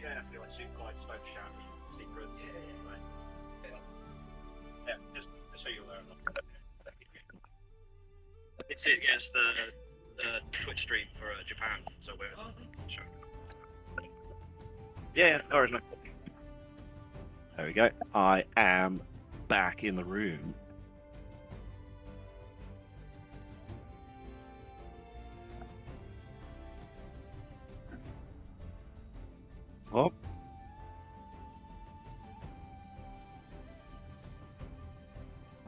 don't have to be like super quiet, just don't shout secrets. Yeah, just so you're aware of them. It's it, yeah, it's the Twitch stream for Japan, so we're showing. Yeah, no worries, mate. There we go. I am back in the room. Oh.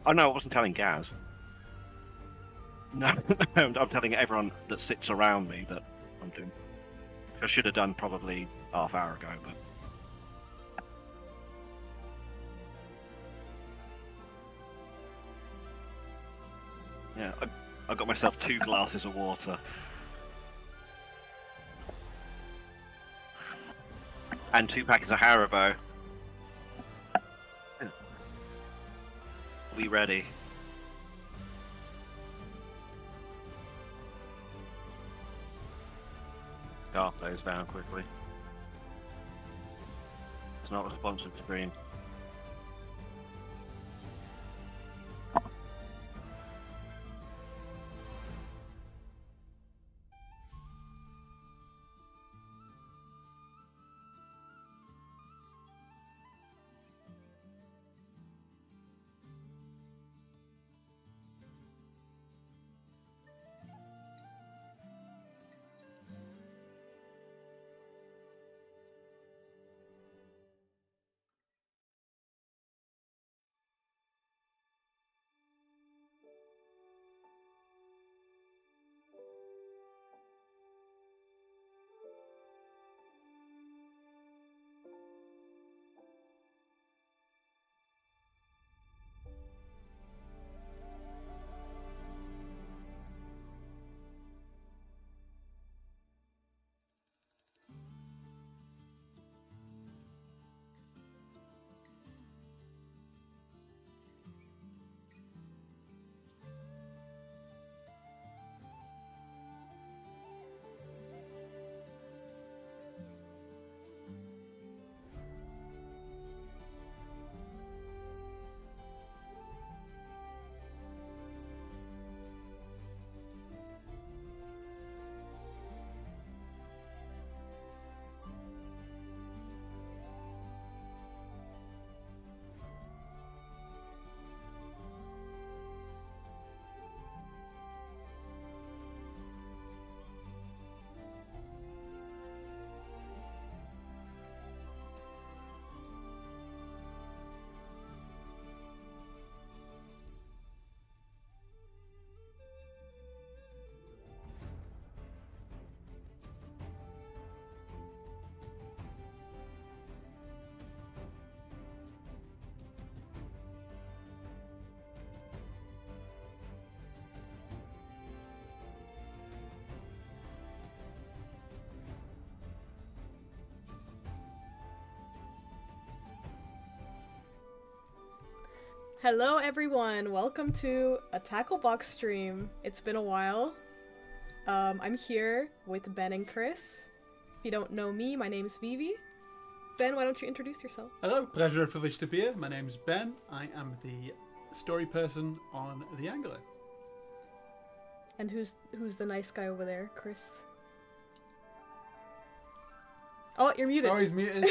Oh no, I wasn't telling Gaz. No, I'm telling everyone that sits around me that I'm doing. I should have done probably half hour ago, but. Yeah, I got myself 2 glasses of water. And 2 packets of Haribo. Are we ready? Scarf those down quickly. It's not responsive screen. Hello everyone, welcome to a Tackle Box stream. It's been a while. I'm here with Ben and Chris. If you don't know me, my name is Vivi. Ben, why don't you introduce yourself? Hello, pleasure and privilege to be here. My name's Ben. I am the story person on The Angler. And who's the nice guy over there, Chris? Oh, you're muted. Oh, he's muted.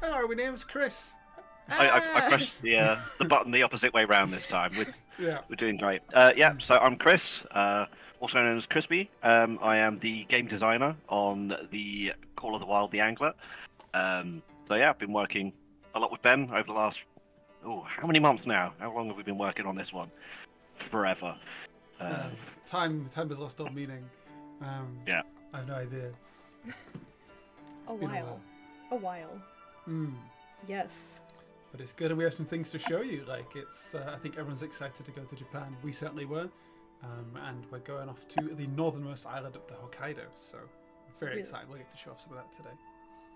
Hello, my name's Chris. I pressed the button the opposite way round this time. Yeah. We're doing great. Yeah, so I'm Chris, also known as Crispy. I am the game designer on the Call of the Wild, The Angler. So yeah, I've been working a lot with Ben over the last, how many months now? How long have we been working on this one? Forever. Time has lost all meaning. Yeah. I have no idea. A while. A while. Yes. But it's good, and we have some things to show you. Like, it's, I think everyone's excited to go to Japan. We certainly were. And we're going off to the northernmost island up to Hokkaido. So, very excited. We'll get to show off some of that today.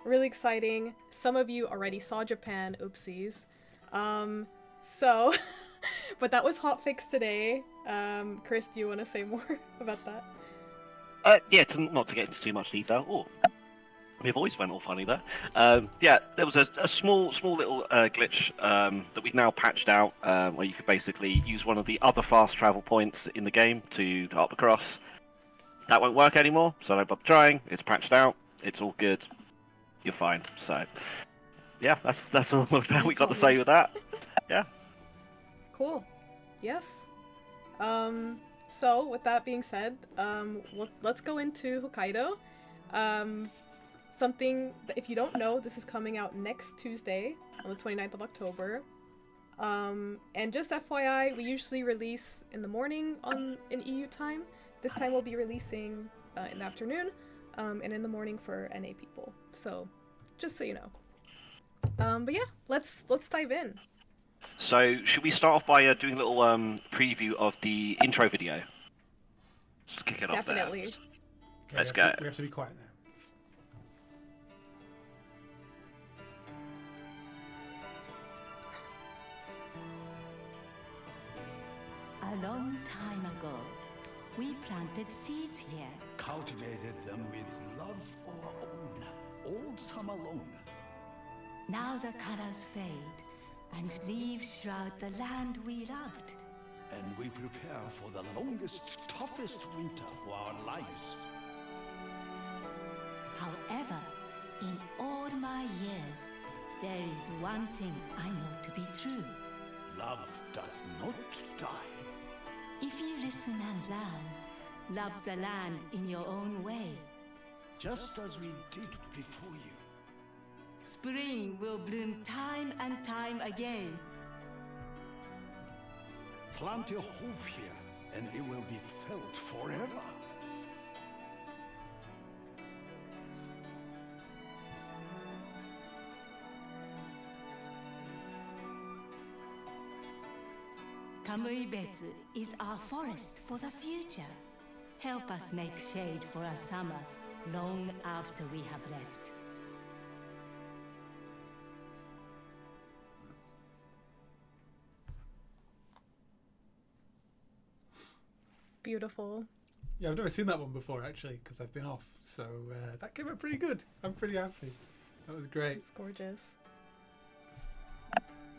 Really exciting. Some of you already saw Japan. Oopsies. But that was hotfix today. Chris, do you want to say more about that? Yeah, not to get into too much detail. My voice went all funny there. Yeah, there was a small little glitch that we've now patched out, where you could basically use one of the other fast travel points in the game to hop across. That won't work anymore, so don't bother trying. It's patched out. It's all good. You're fine. So, yeah, that's all we got to say with that. Yeah. Cool. Yes. So with that being said, let's go into Hokkaido. Something that, if you don't know, this is coming out next Tuesday on the 29th of October. And just FYI, we usually release in the morning in EU time. This time we'll be releasing in the afternoon, and in the morning for NA people. So, just so you know. But yeah, let's dive in. So, should we start off by doing a little preview of the intro video? Let's kick it off there. Definitely. Okay, Let's go. We have to be quiet now. A long time ago, we planted seeds here. Cultivated them with love of our own, all summer long. Now the colors fade, and leaves shroud the land we loved. And we prepare for the longest, toughest winter for our lives. However, in all my years, there is one thing I know to be true. Love does not die. If you listen and learn, love the land in your own way, Just as we did before you. spring will bloom time and time again. Plant your hope here, and it will be felt forever. Kamuibetsu is our forest for the future. Help us make shade for a summer long after we have left. Beautiful. Yeah, I've never seen that one before actually, because I've been off. So that came out pretty good. I'm pretty happy. That was great. It's gorgeous.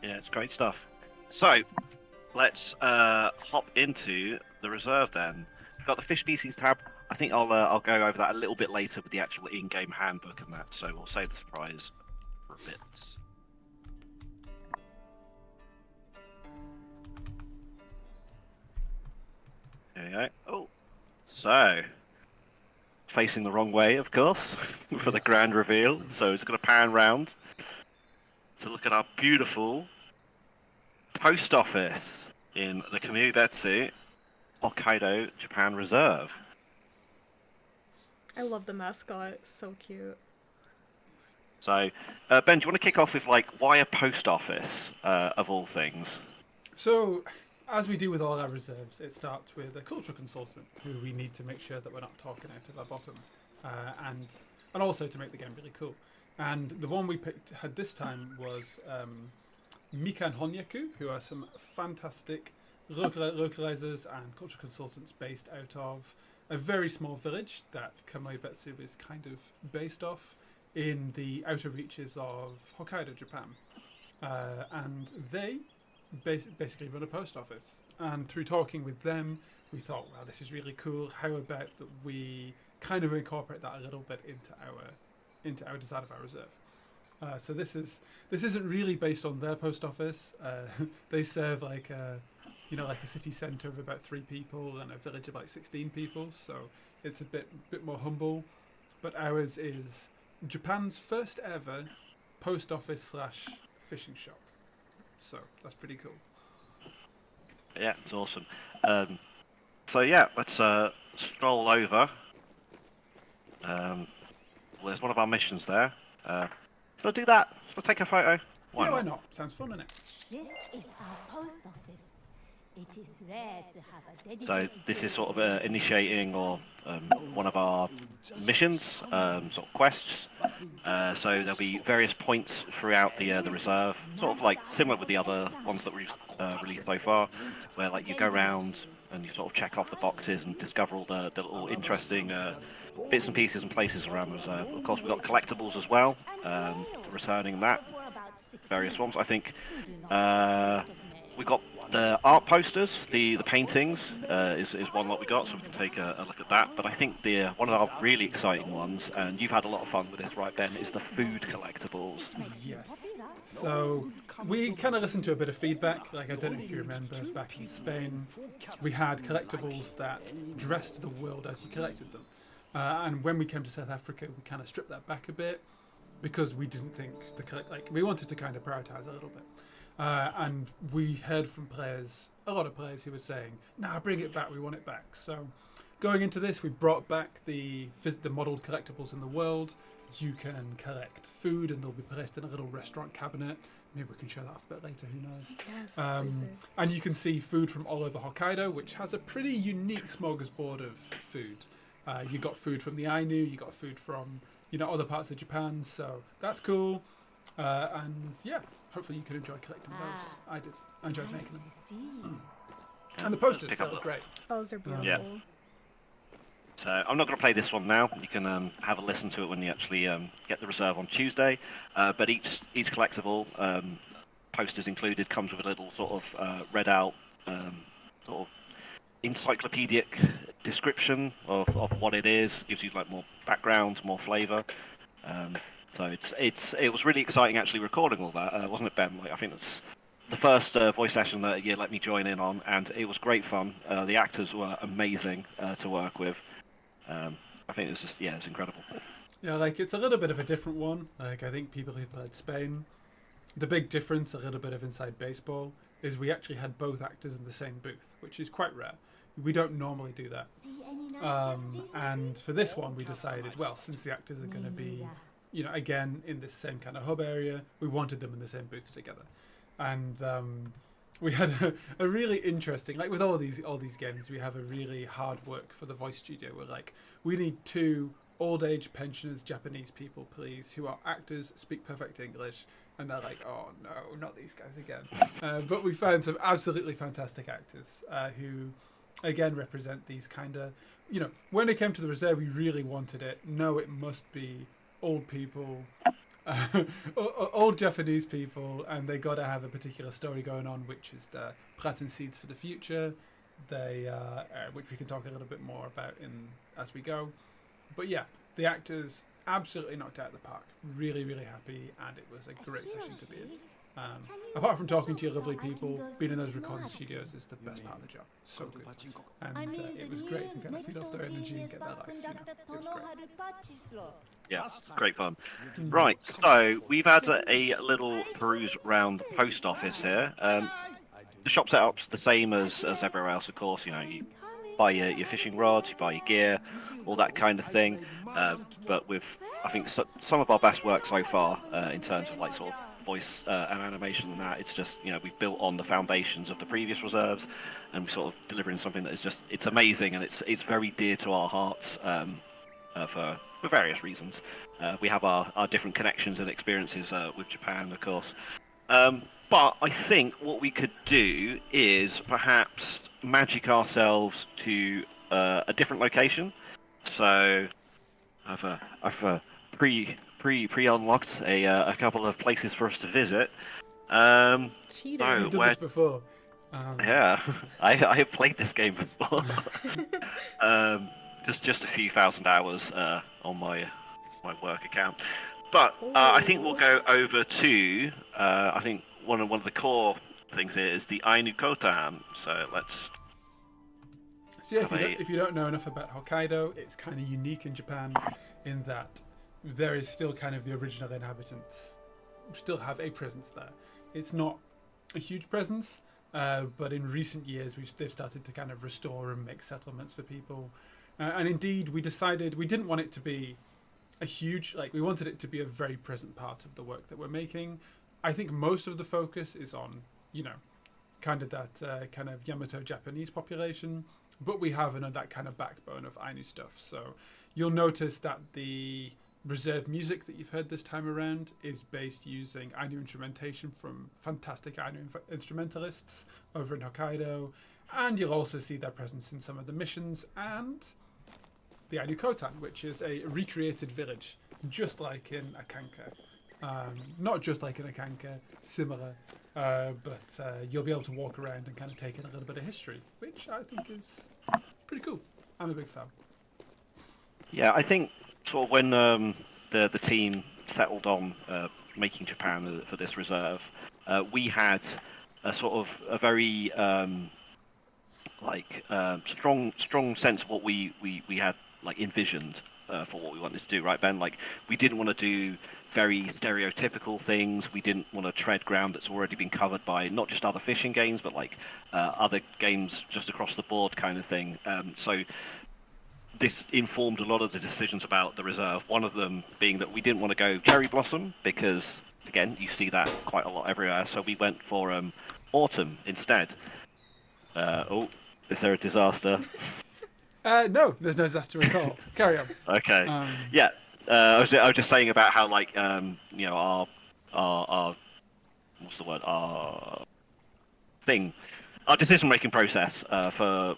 Yeah, it's great stuff. So, let's hop into the reserve then. We've got the fish species tab. I think I'll go over that a little bit later with the actual in-game handbook and that. So we'll save the surprise for a bit. There we go. Oh, so facing the wrong way, of course, for the grand reveal. So it's going to pan round to look at our beautiful post office in the Kamuibetsu Hokkaido, Japan Reserve. I love the mascot. It's so cute. So, Ben, do you want to kick off with, like, why a post office, of all things? So, as we do with all our reserves, it starts with a cultural consultant who we need to make sure that we're not talking out of our bottom, and also to make the game really cool. And the one we had this time was Mika and Honyaku, who are some fantastic localizers and cultural consultants based out of a very small village that Kamuibetsu is kind of based off in the outer reaches of Hokkaido, Japan. And they basically run a post office. And through talking with them, we thought, wow, this is really cool. How about that we kind of incorporate that a little bit into our design of our reserve. So this isn't really based on their post office. They serve like a city centre of about 3 people and a village of like 16 people. So it's a bit more humble. But ours is Japan's first ever post office / fishing shop. So that's pretty cool. Yeah, it's awesome. So yeah, let's stroll over. Well, there's one of our missions there. Should I do that? Should I take a photo? Why not? Sounds fun, innit? This is our post office. It is rare to have a So dedicated... this is sort of initiating or one of our missions, sort of quests. So there'll be various points throughout the reserve, sort of like similar with the other ones that we've released so far, where like you go around and you sort of check off the boxes and discover all the little interesting bits and pieces and places around the reserve. Of course, we've got collectibles as well, returning that, various forms. I think we got the art posters, the paintings is one that we got, so we can take a look at that. But I think one of our really exciting ones, and you've had a lot of fun with this, right, Ben, is the food collectibles. Yes. So we kind of listened to a bit of feedback. Like, I don't know if you remember, back in Spain, we had collectibles that dressed the world as you collected them. And when we came to South Africa, we kind of stripped that back a bit because we didn't think we wanted to kind of prioritize a little bit. And we heard from a lot of players who were saying, "Nah, bring it back. We want it back." So, going into this, we brought back the modelled collectibles in the world. You can collect food, and they'll be placed in a little restaurant cabinet. Maybe we can show that off a bit later. Who knows? Yes, please do. And you can see food from all over Hokkaido, which has a pretty unique smorgasbord of food. You got food from the Ainu. You got food from other parts of Japan. So that's cool. And yeah, hopefully you can enjoy collecting those. I did. I enjoyed making them. And the posters, they look great. Those are beautiful. Yeah. So I'm not going to play this one now. You can have a listen to it when you actually get the reserve on Tuesday. But each collectible, posters included, comes with a little sort of read out sort of encyclopedic description of what it is. Gives you like more background, more flavour. So it was really exciting actually recording all that, wasn't it, Ben? Like, I think it's the first voice session that you let me join in on, and it was great fun. The actors were amazing to work with. I think it's just it's incredible. Yeah, like it's a little bit of a different one. Like I think people who played Spain, the big difference, a little bit of inside baseball, is we actually had both actors in the same booth, which is quite rare. We don't normally do that. And for this one, we decided, well, since the actors are going to be, again in this same kind of hub area, we wanted them in the same booth together. And we had a really interesting, like with all these games, we have a really hard work for the voice studio. We're like, we need 2 old age pensioners, Japanese people, please, who are actors, speak perfect English. And they're like, oh no, not these guys again. But we found some absolutely fantastic actors who, again, represent these kind of, when it came to the reserve, we really wanted it. No, it must be old people. Old Japanese people, and they got to have a particular story going on, which is the planting seeds for the future. They, which we can talk a little bit more about as we go. But yeah, the actors absolutely knocked out of the park. Really, really happy, and it was a great session to be in. Apart from talking to your lovely people, being in those recording studios is the best part of the job. So good, and it was great to kind of feed off their energy and get their life. It was great. Yeah, great fun. Right, so we've had a little peruse around the post office here. The shop setup's the same as everywhere else, of course. You buy your fishing rods, you buy your gear, all that kind of thing. But with, I think, some of our best work so far in terms of like sort of voice and animation and that, it's just, we've built on the foundations of the previous reserves, and we're sort of delivering something that is just, it's amazing, and it's very dear to our hearts for various reasons. We have our different connections and experiences with Japan, of course. But I think what we could do is perhaps magic ourselves to a different location. So I've pre-unlocked a couple of places for us to visit. Cheater. You've done this before. Yeah, I have played this game before. Just a few thousand hours on my work account. But I think we'll go over to I think one of the core things here is the Ainu Kotan. So let's. So yeah, if you don't know enough about Hokkaido, it's kind of unique in Japan in that there is still kind of the original inhabitants still have a presence there. It's not a huge presence, but in recent years they've started to kind of restore and make settlements for people. And indeed, we decided we didn't want it to be a huge, we wanted it to be a very present part of the work that we're making. I think most of the focus is on, kind of that kind of Yamato Japanese population, but we have that kind of backbone of Ainu stuff. So you'll notice that the reserve music that you've heard this time around is based using Ainu instrumentation from fantastic Ainu instrumentalists over in Hokkaido, and you'll also see their presence in some of the missions and the Ainu Kotan, which is a recreated village, just like in Akanka. Not just like in Akanka, similar, but you'll be able to walk around and kind of take in a little bit of history, which I think is pretty cool. I'm a big fan. Yeah, I think sort of when the team settled on making Japan for this reserve, we had a sort of a very strong sense of what we had like envisioned for what we wanted to do, right, Ben? Like, we didn't want to do very stereotypical things. We didn't want to tread ground that's already been covered by not just other fishing games, but like other games just across the board kind of thing. So this informed a lot of the decisions about the reserve. One of them being that we didn't want to go cherry blossom because, again, you see that quite a lot everywhere. So we went for autumn instead. Oh, is there a disaster? No, there's no disaster at all. Carry on. Okay. Yeah. I was just saying about how like you know our what's the word, our decision making process for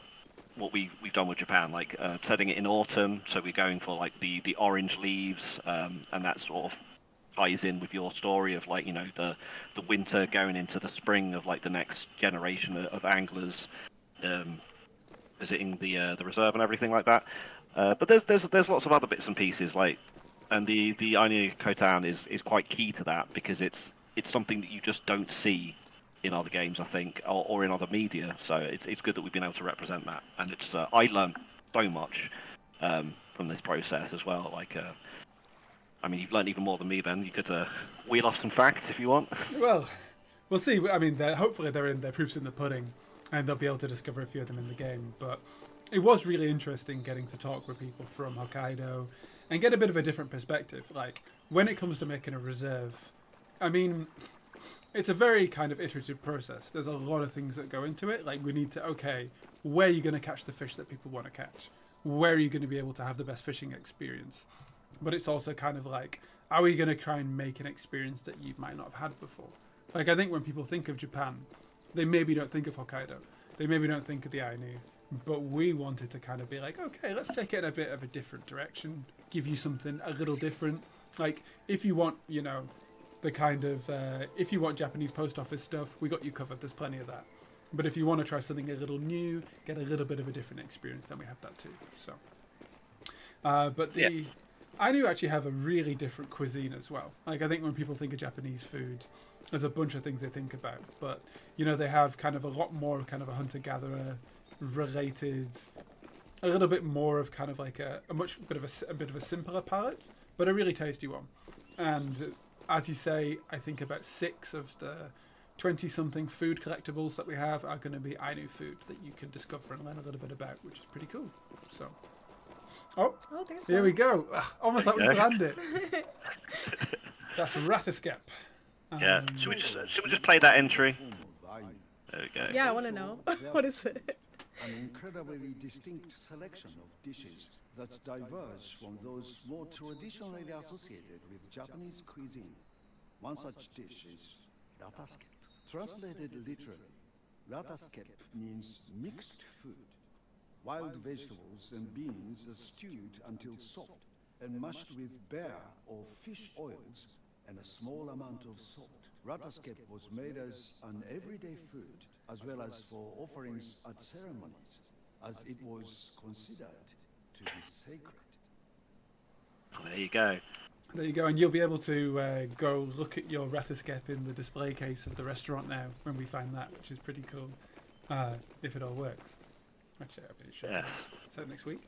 what we've done with Japan, like setting it in autumn, so we're going for like the orange leaves, and that sort of ties in with your story of like, you know, the winter going into the spring of like the next generation of anglers visiting the reserve and everything like that. But there's lots of other bits and pieces, like, and the Ainu Kotan is quite key to that because it's something that you just don't see in other games, I think, or in other media. So it's good that we've been able to represent that, and it's I learned so much from this process as well. Like, I mean, you've learned even more than me, Ben. You could wheel off some facts if you want. Well, we'll see. I mean, hopefully they're proofs in the pudding, and they'll be able to discover a few of them in the game. But it was really interesting getting to talk with people from Hokkaido and get a bit of a different perspective. Like, when it comes to making a reserve, I mean, it's a very kind of iterative process. There's a lot of things that go into it. Like, we need to, okay, where are you going to catch the fish that people want to catch? Where are you going to be able to have the best fishing experience? But it's also kind of like, are we going to try and make an experience that you might not have had before? Like, I think when people think of Japan, they maybe don't think of Hokkaido. They maybe don't think of the Ainu. But we wanted to kind of be like, okay, let's take it in a bit of a different direction. Give you something a little different. Like, if you want, you know, the kind of, if you want Japanese post office stuff, we got you covered. There's plenty of that. But if you want to try something a little new, get a little bit of a different experience, then we have that too. So, but the Ainu actually have a really different cuisine as well. Like, I think when people think of Japanese food, there's a bunch of things they think about. But, you know, they have kind of a lot more of kind of a hunter-gatherer related, a little bit more of kind of like a bit of a simpler palate, but a really tasty one. And as you say, I think about 6 of the 20-something food collectibles that we have are going to be Ainu food that you can discover and learn a little bit about, which is pretty cool. So, there's here one. we go. Almost like we planned it. That's Rataskep. Yeah. Should we just play that entry? There we go. Yeah, I want to know. What is it? An incredibly distinct selection of dishes that diverge from those more traditionally associated with Japanese cuisine. One such dish is rataskep. Translated literally, rataskep means mixed food. Wild vegetables and beans are stewed until soft and mashed with bear or fish oils and a small amount of salt. Rataskep was made as an everyday food, as well as for offerings at ceremonies, as it was considered to be sacred. There you go. There you go, and you'll be able to go look at your Rataskep in the display case of the restaurant now when we find that, which is pretty cool, if it all works. Actually, I mean, it should. Yes. So next week.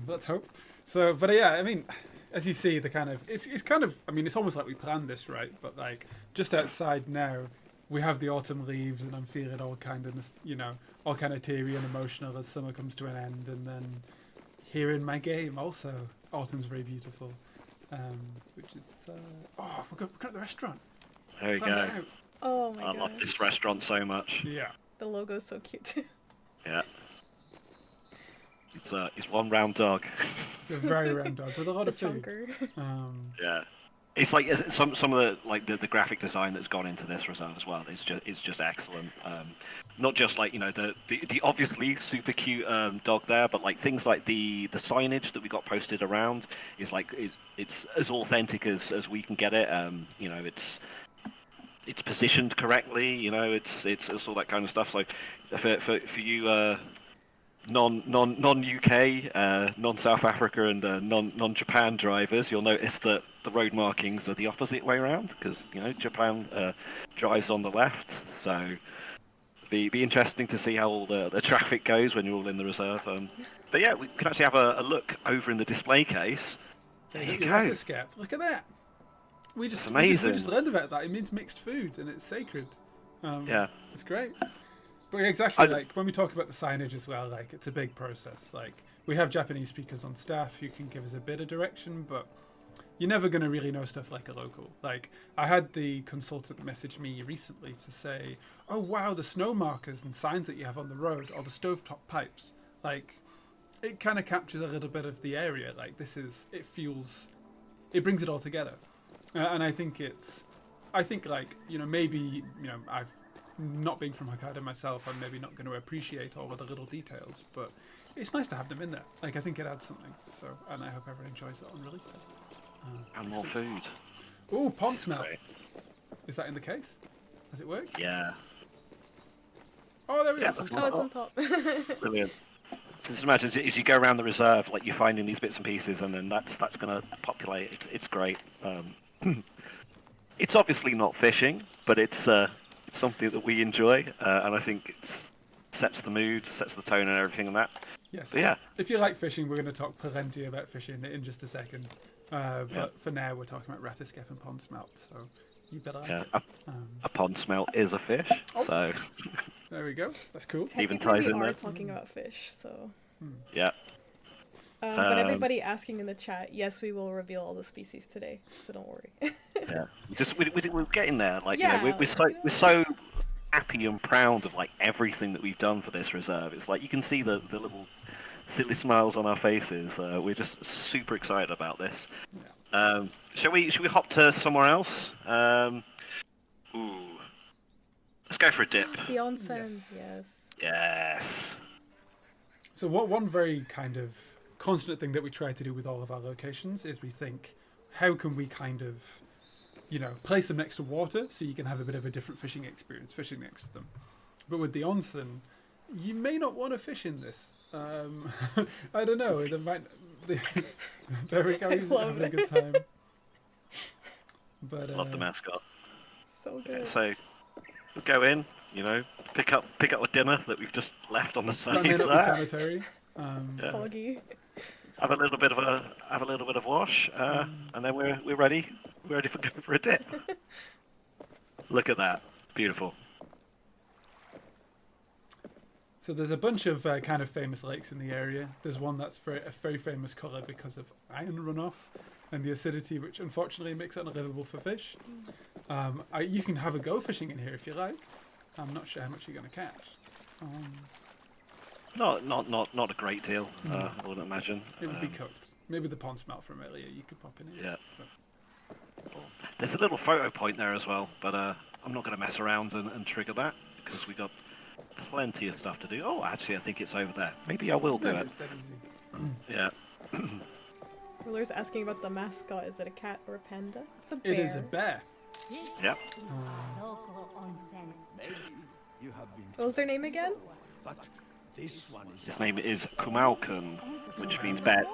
Let's hope. So, but yeah, I mean, as you see, the kind of it's kind of, I mean, it's almost like we planned this, right? But like just outside now, we have the autumn leaves, and I'm feeling all kind of, you know, all kind of teary and emotional as summer comes to an end, and then here in my game also, autumn's very beautiful, which is we're going at the restaurant. There we go. Oh my god. I love this restaurant so much. Yeah. The logo's so cute too. Yeah. It's one round dog. It's a very round dog with a lot It's a of food. chunker. Yeah. It's like some of the the graphic design that's gone into this reserve as well. It's just excellent. Not just like the obviously super cute dog there, but like things like the signage that we got posted around is like it's as authentic as we can get it. It's positioned correctly. It's all that kind of stuff. So for you non UK, non South Africa, and non Japan drivers, you'll notice that the road markings are the opposite way around because Japan drives on the left. So be interesting to see how all the traffic goes when you're all in the reserve. But yeah, we can actually have a look over in the display case. There you go. Etiquette. Look at that. We just learned about that. It means mixed food and it's sacred. Yeah, it's great. But yeah, exactly, like when we talk about the signage as well, like it's a big process. Like we have Japanese speakers on staff who can give us a bit of direction, but you're never going to really know stuff like a local. Like I had the consultant message me recently to say, "Oh wow, the snow markers and signs that you have on the road, or the stovetop pipes, like it kind of captures a little bit of the area. Like it brings it all together." And I think maybe I've not being from Hokkaido myself, I'm maybe not going to appreciate all of the little details, but it's nice to have them in there. Like I think it adds something. So, and I hope everyone enjoys it on release day. And more food. Oh, pond smell. Is that in the case? Does it work? Yeah. Oh, there we go. Oh, it's on top. Brilliant. So just imagine as you go around the reserve, like you're finding these bits and pieces, and then that's going to populate. It's great. It's obviously not fishing, but it's something that we enjoy, and I think it sets the mood, sets the tone, and everything and that. Yes. But yeah. If you like fishing, we're going to talk plenty about fishing in just a second. But for now, we're talking about rattlesnake and pond smelt, so you better like it. A pond smelt is a fish, so there we go. That's cool. Even ties in we are there. talking about fish, so. Yeah. But everybody asking in the chat, yes, we will reveal all the species today, so don't worry. Yeah. We're getting there. Like Yeah, we're so happy and proud of like everything that we've done for this reserve. It's like you can see the little silly smiles on our faces. We're just super excited about this. Yeah. Shall we hop to somewhere else? Let's go for a dip. The onsen, yes. Yes. So one very kind of constant thing that we try to do with all of our locations is we think, how can we kind of, place them next to water so you can have a bit of a different fishing experience fishing next to them. But with the onsen, you may not want to fish in this. I don't know. There we go. He's having a good time. But love the mascot. So good. Yeah, so we'll go in. Pick up a dinner that we've just left on the side there. The cemetery. Soggy. Have a little bit of wash, and then we're ready. We're ready for a dip. Look at that, beautiful. So there's a bunch of kind of famous lakes in the area. There's one that's a very famous colour because of iron runoff and the acidity, which unfortunately makes it unlivable for fish. You can have a go fishing in here if you like. I'm not sure how much you're going to catch. Not a great deal. I wouldn't imagine. It would be cooked. Maybe the pond smelt from earlier you could pop in it. Yeah. There's a little photo point there as well, but I'm not going to mess around and trigger that because we got plenty of stuff to do. Oh, actually, I think it's over there. Maybe I will do it. It's dead easy. Yeah. Ruler's asking about the mascot. Is it a cat or a panda? It's a bear. It is a bear. Yeah. Maybe you have been. What was their name again? But this one is. His name is Kumaokun, which means bear.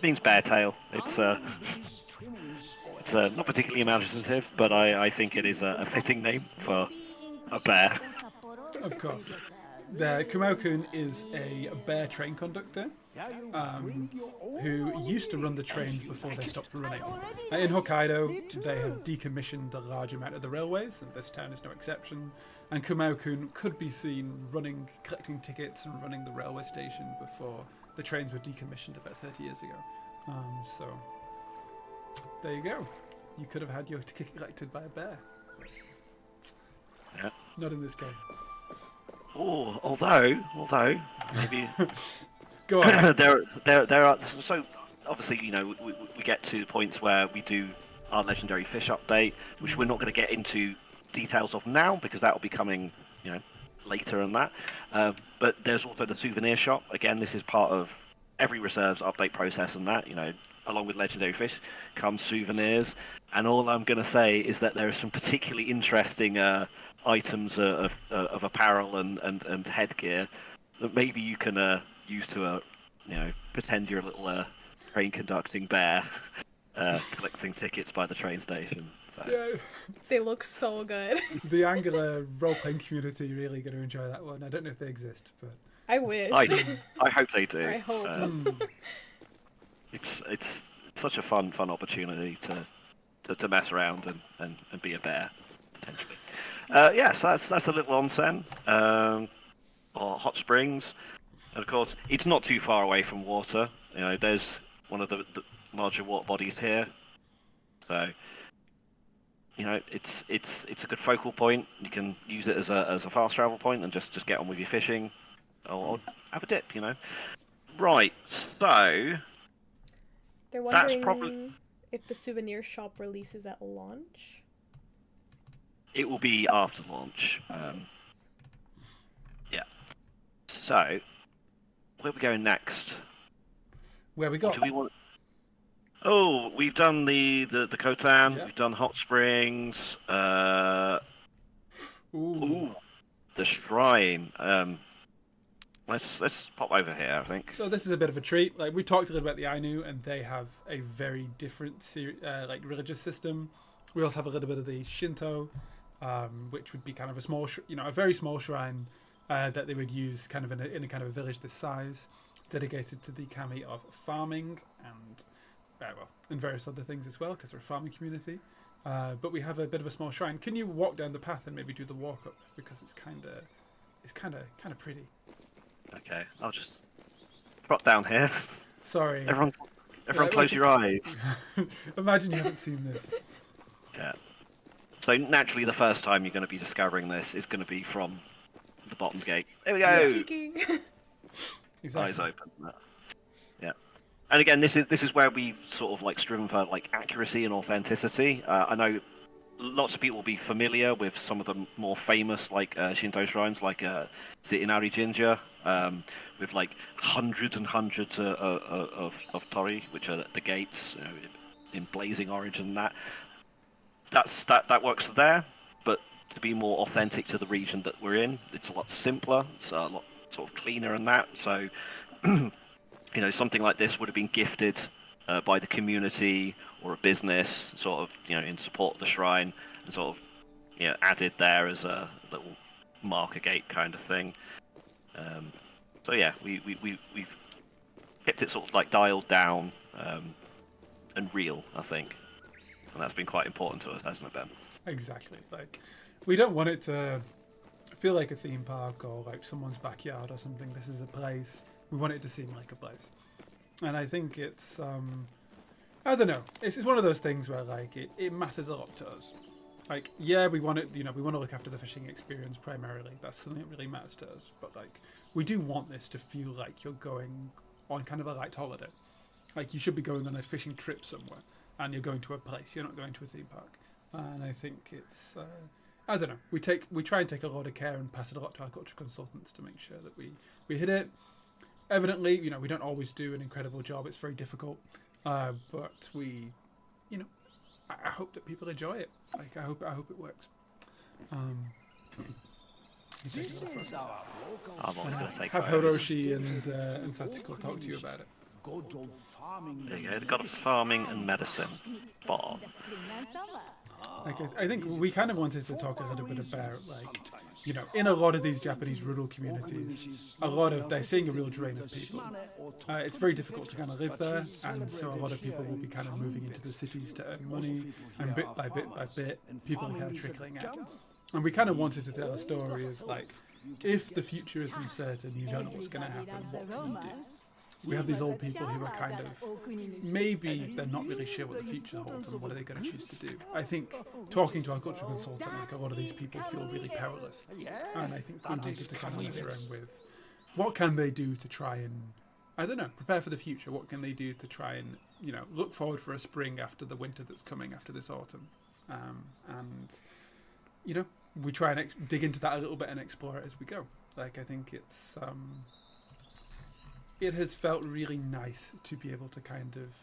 Means bear tail. It's not particularly imaginative, but I think it is a fitting name for a bear. Of course. The Kumaokun is a bear train conductor who used to run the trains before they stopped running. In Hokkaido, they have decommissioned a large amount of the railways, and this town is no exception. And Kumaokun could be seen collecting tickets and running the railway station before the trains were decommissioned about 30 years ago. So, there you go. You could have had your ticket collected by a bear. Yeah. Not in this game. Oh, although maybe Go on. there are so obviously we get to points where we do our legendary fish update, which we're not going to get into details of now because that will be coming later and that. But there's also the souvenir shop. Again, this is part of every reserves update process and that along with legendary fish comes souvenirs. And all I'm going to say is that there are some particularly interesting items of apparel and headgear that maybe you can use to pretend you're a little train conducting bear collecting tickets by the train station. So. Yeah. They look so good. The Angular role-playing community really going to enjoy that one. I don't know if they exist, but I wish. I hope they do. I hope. It's such a fun opportunity to mess around and be a bear potentially. So that's a little onsen or hot springs, and of course it's not too far away from water. There's one of the larger water bodies here, so it's a good focal point. You can use it as a fast travel point and just get on with your fishing or have a dip. Right, so They're that's wondering probably if the souvenir shop releases at launch. it will be after launch. Yeah. So where are we going next? where we got? Do we want? Oh, we've done the Khotan. Yeah. We've done hot springs. Ooh. The shrine. Let's pop over here. I think. So this is a bit of a treat. Like we talked a little about the Ainu, and they have a very different religious system. We also have a little bit of the Shinto, which would be kind of a small, a very small shrine that they would use kind of in a kind of a village this size, dedicated to the kami of farming and various other things as well, because they're a farming community. But we have a bit of a small shrine. Can you walk down the path and maybe do the walk up, because it's kind of pretty. Okay, I'll just drop down here. Sorry. Everyone close your eyes. Imagine you haven't seen this. Yeah. So naturally, the first time you're going to be discovering this is going to be from the bottom gate. There we go. Peeking. Exactly. Eyes open. Yeah. And again, this is where we sort of striven for accuracy and authenticity. I know lots of people will be familiar with some of the more famous Shinto shrines, like Inari Jinja, with hundreds and hundreds of tori, which are the gates in blazing orange and that. That works there, but to be more authentic to the region that we're in, it's a lot simpler. It's a lot sort of cleaner and that. So, something like this would have been gifted by the community or a business, sort of, in support of the shrine, and sort of, added there as a little marker gate kind of thing. So yeah, we've kept it sort of dialed down and real, I think, and that's been quite important to us, hasn't it, Ben? Exactly. We don't want it to feel like a theme park or someone's backyard or something. This is a place. We want it to seem like a place. And I think it's, I don't know. It's one of those things where it matters a lot to us. We want it, we want to look after the fishing experience primarily. That's something that really matters to us. But we do want this to feel like you're going on kind of a light holiday. You should be going on a fishing trip somewhere, and you're going to a place. You're not going to a theme park. And I think it's, I don't know. We try and take a lot of care and pass it a lot to our culture consultants to make sure that we hit it. Evidently, we don't always do an incredible job. It's very difficult. But we, I hope that people enjoy it. I hope it works. This is our local I'm always going to take Have photos. Hiroshi and Satsuko talk to you about it. god of farming. There you go. They've got a farming and medicine bar. I think we kind of wanted to talk a little bit about, in a lot of these Japanese rural communities, they're seeing a real drain of people. It's very difficult to kind of live there, and so a lot of people will be kind of moving into the cities to earn money, and bit by bit, people are kind of trickling out. And we kind of wanted to tell a story as if the future is uncertain, you don't know what's going to happen, what can you do? We have these old people who are kind of, maybe they're not really sure what the future holds and what are they going to choose to do. I think talking to our cultural consultant, a lot of these people feel really powerless. And I think we wanted to kind of mess around with what can they do to try and I don't know, prepare for the future. What can they do to try and, look forward for a spring after the winter that's coming after this autumn? And, we try and dig into that a little bit and explore it as we go. Like, I think it's, it has felt really nice to be able to kind of,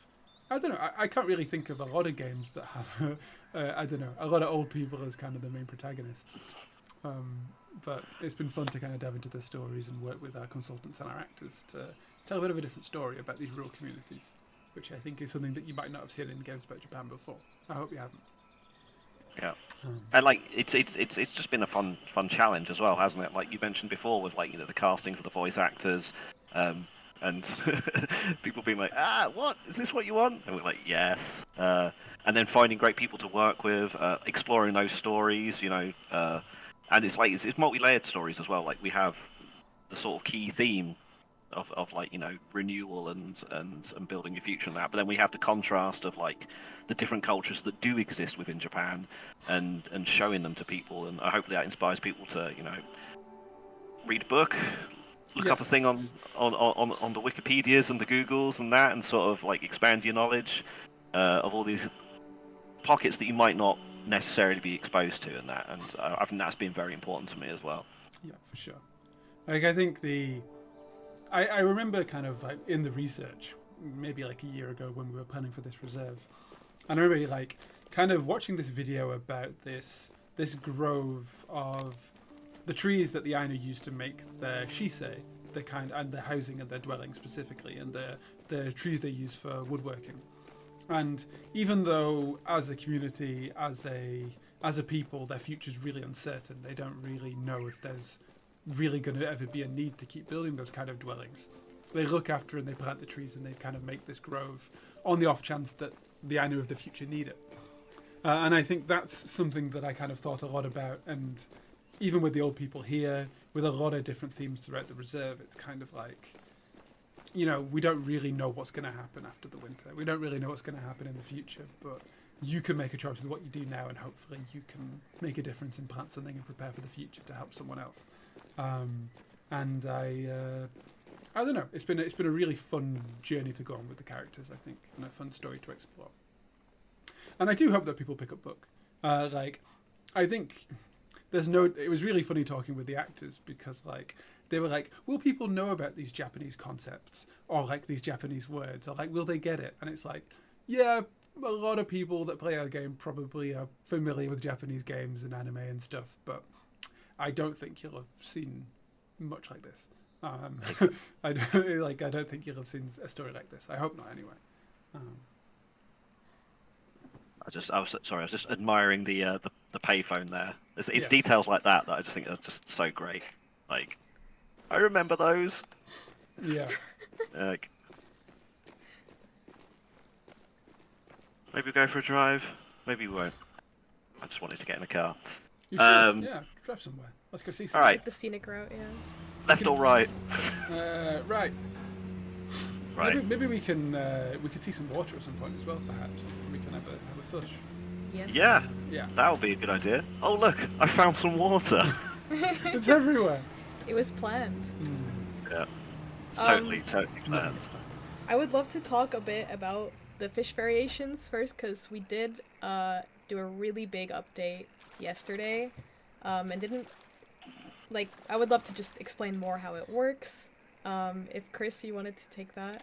I don't know, I can't really think of a lot of games that have, I don't know, a lot of old people as kind of the main protagonists. But it's been fun to kind of delve into the stories and work with our consultants and our actors to tell a bit of a different story about these rural communities, which I think is something that you might not have seen in games about Japan before. I hope you haven't. Yeah, and like it's just been a fun challenge as well, hasn't it? Like you mentioned before, with like the casting for the voice actors, and people being like, what is this? What you want? And we're like, yes. And then finding great people to work with, exploring those stories, and it's multi-layered stories as well. Like we have the sort of key theme of like renewal and building your future and that, but then we have the contrast of like the different cultures that do exist within Japan and showing them to people, and hopefully that inspires people to read a book, look up a thing on the Wikipedias and the Googles and that, and sort of like expand your knowledge of all these pockets that you might not necessarily be exposed to, and that, and I think that's been very important to me as well. Yeah, for sure. Like I think I remember kind of like in the research, maybe like a year ago when we were planning for this reserve, and I remember like kind of watching this video about this grove of the trees that the Ainu used to make their shisei, and their housing and their dwelling specifically, and the trees they use for woodworking. And even though as a community, as a people, their future's really uncertain, they don't really know if there's really going to ever be a need to keep building those kind of dwellings. They look after and they plant the trees and they kind of make this grove on the off chance that the Ainu of the future need it. And I think that's something that I kind of thought a lot about, and even with the old people here, with a lot of different themes throughout the reserve, it's kind of like, we don't really know what's going to happen after the winter. We don't really know what's going to happen in the future, but you can make a choice with what you do now, and hopefully you can make a difference and plant something and prepare for the future to help someone else. And I don't know. It's been a really fun journey to go on with the characters, I think, and a fun story to explore. And I do hope that people pick up book. I think it was really funny talking with the actors, because like they were like, will people know about these Japanese concepts or like these Japanese words, or like will they get it? And it's like, yeah, a lot of people that play our game probably are familiar with Japanese games and anime and stuff, but I don't think you'll have seen much like this. I don't think you'll have seen a story like this. I hope not, anyway. I was just admiring the payphone there. It's Yes. details like that I just think are just so great. Like, I remember those. Yeah. Like, maybe we'll go for a drive. Maybe we won't. I just wanted to get in a car. You should. Yeah, drive somewhere. Let's go see something. All right, The scenic route, yeah. left or right? Right. Right. Maybe we can see some water at some point as well, perhaps. We can have a fish. Yes. Yeah, Yeah. that would be a good idea. Oh look, I found some water. It's everywhere. It was planned. Yeah, totally planned. I would love to talk a bit about the fish variations first, because we did do a really big update yesterday, and didn't like. I would love to just explain more how it works. If Chris, you wanted to take that.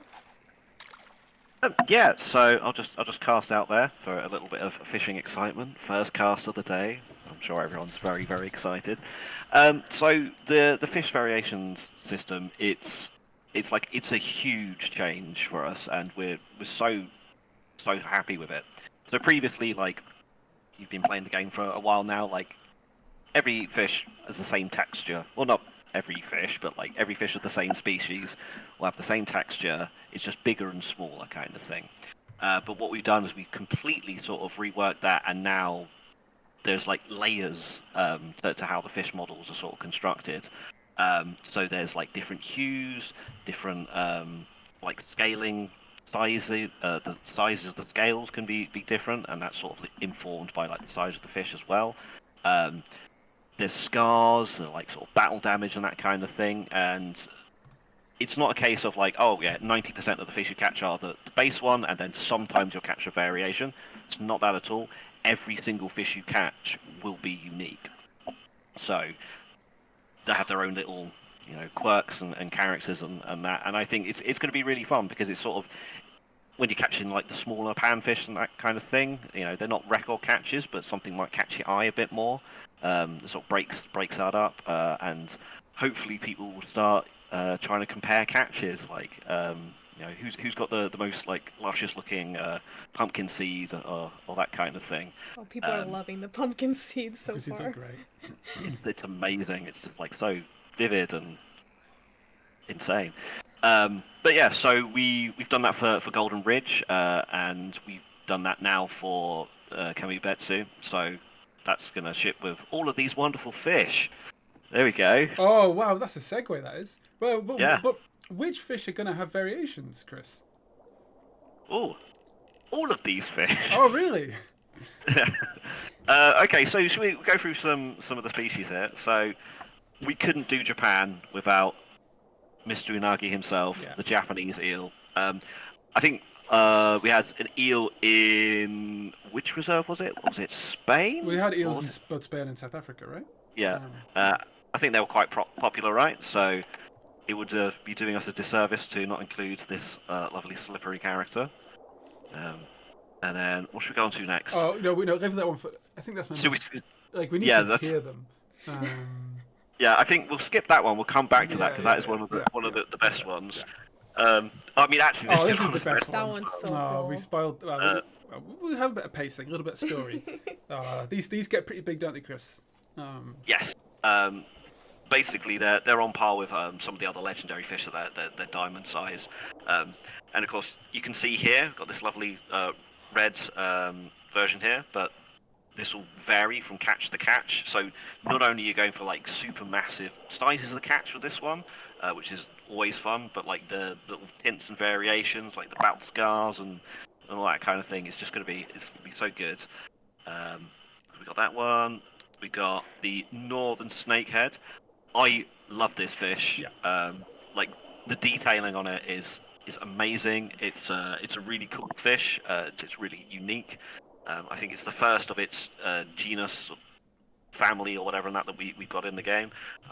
Yeah, so I'll just cast out there for a little bit of fishing excitement. First cast of the day. I'm sure everyone's very, very excited. So the fish variations system, it's a huge change for us, and we're so happy with it. So previously, like, you've been playing the game for a while now, like every fish has the same texture. Well, not every fish, but like every fish of the same species will have the same texture. It's just bigger and smaller kind of thing. But what we've done is we completely sort of reworked that, and now there's like layers to how the fish models are sort of constructed. So there's like different hues, different like scaling sizes. The sizes of the scales can be different, and that's sort of informed by like the size of the fish as well. There's scars, like sort of battle damage and that kind of thing, and it's not a case of like, oh yeah, 90% of the fish you catch are the base one, and then sometimes you'll catch a variation. It's not that at all. Every single fish you catch will be unique. So they have their own little, quirks and characters and that. And I think it's going to be really fun because it's sort of when you're catching like the smaller panfish and that kind of thing. They're not record catches, but something might catch your eye a bit more. It sort of breaks that up, and hopefully people will start trying to compare catches, like who's got the most like luscious looking pumpkin seed or that kind of thing. Oh, people are loving the pumpkin seeds so Seeds far. are great. It's amazing. It's like so vivid and insane. But yeah, so we've done that for Golden Ridge, and we've done that now for Kamibetsu. So that's gonna ship with all of these wonderful fish. There we go. Oh wow, that's a segue. That is. Well, Yeah. but which fish are going to have variations, Chris? Oh, all of these fish. Oh really? Okay, so should we go through some of the species here? So we couldn't do Japan without Mr. Unagi himself, Yeah. the Japanese eel. I think we had an eel in which reserve was it? Was it Spain? We had Or eels was in it- both Spain and South Africa, right? Yeah, I think they were quite popular, right? So it would be doing us a disservice to not include this lovely slippery character. And then what should we go on to next? Oh no, we leave that one for. I think that's my. So we, Like we need yeah, to that's- hear them. yeah, I think we'll skip that one. We'll come back to that Yeah, because that is yeah, one of the yeah, the best ones. I mean, actually, this Oh, is this one is of the best That one. one's so Oh, cool. we spoiled. We have a bit of pacing, a little bit of story. These get pretty big, don't they, Chris? Yes. Basically, they're on par with some of the other legendary fish that they're diamond size. And of course, you can see here, got this lovely red version here, but this will vary from catch to catch. So not only are you going for like super massive sizes of the catch with this one, which is always fun, but like the little tints and variations, like the battle scars and all that kind of thing, it's going to be so good. We got that one. We got the northern snakehead. I love this fish. Yeah. Like the detailing on it is amazing. It's a really cool fish. It's really unique. I think it's the first of its genus, family, or whatever, and that we got in the game.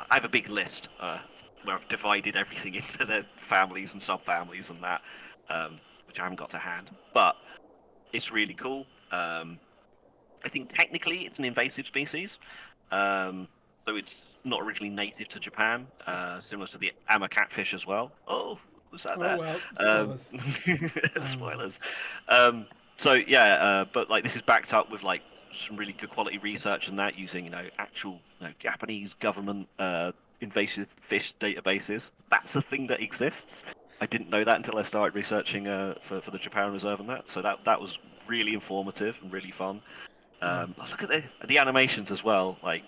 I have a big list where I've divided everything into their families and subfamilies and that, which I haven't got to hand. But it's really cool. I think technically it's an invasive species, so it's not originally native to Japan, similar to the Ama catfish as well. Oh, was that there? Well, spoilers. Spoilers. So yeah, but like this is backed up with like some really good quality research and that, using actual Japanese government invasive fish databases. That's a thing that exists. I didn't know that until I started researching for the Japan Reserve and that. So that was really informative and really fun. Look at the animations as well. Like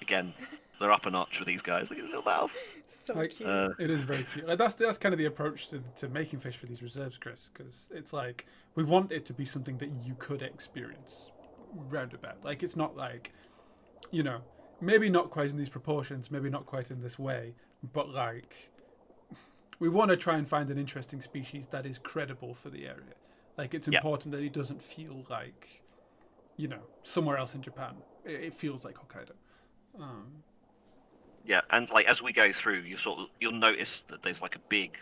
again, they're up a notch with these guys. Look at the little mouth. So Like, cute. It is very cute. Like, that's kind of the approach to making fish for these reserves, Chris, because it's like we want it to be something that you could experience roundabout. Like it's not like, maybe not quite in these proportions, maybe not quite in this way, but like we want to try and find an interesting species that is credible for the area. Like it's important that it doesn't feel like, somewhere else in Japan. It feels like Hokkaido. Yeah, and like as we go through, you'll notice that there's like a big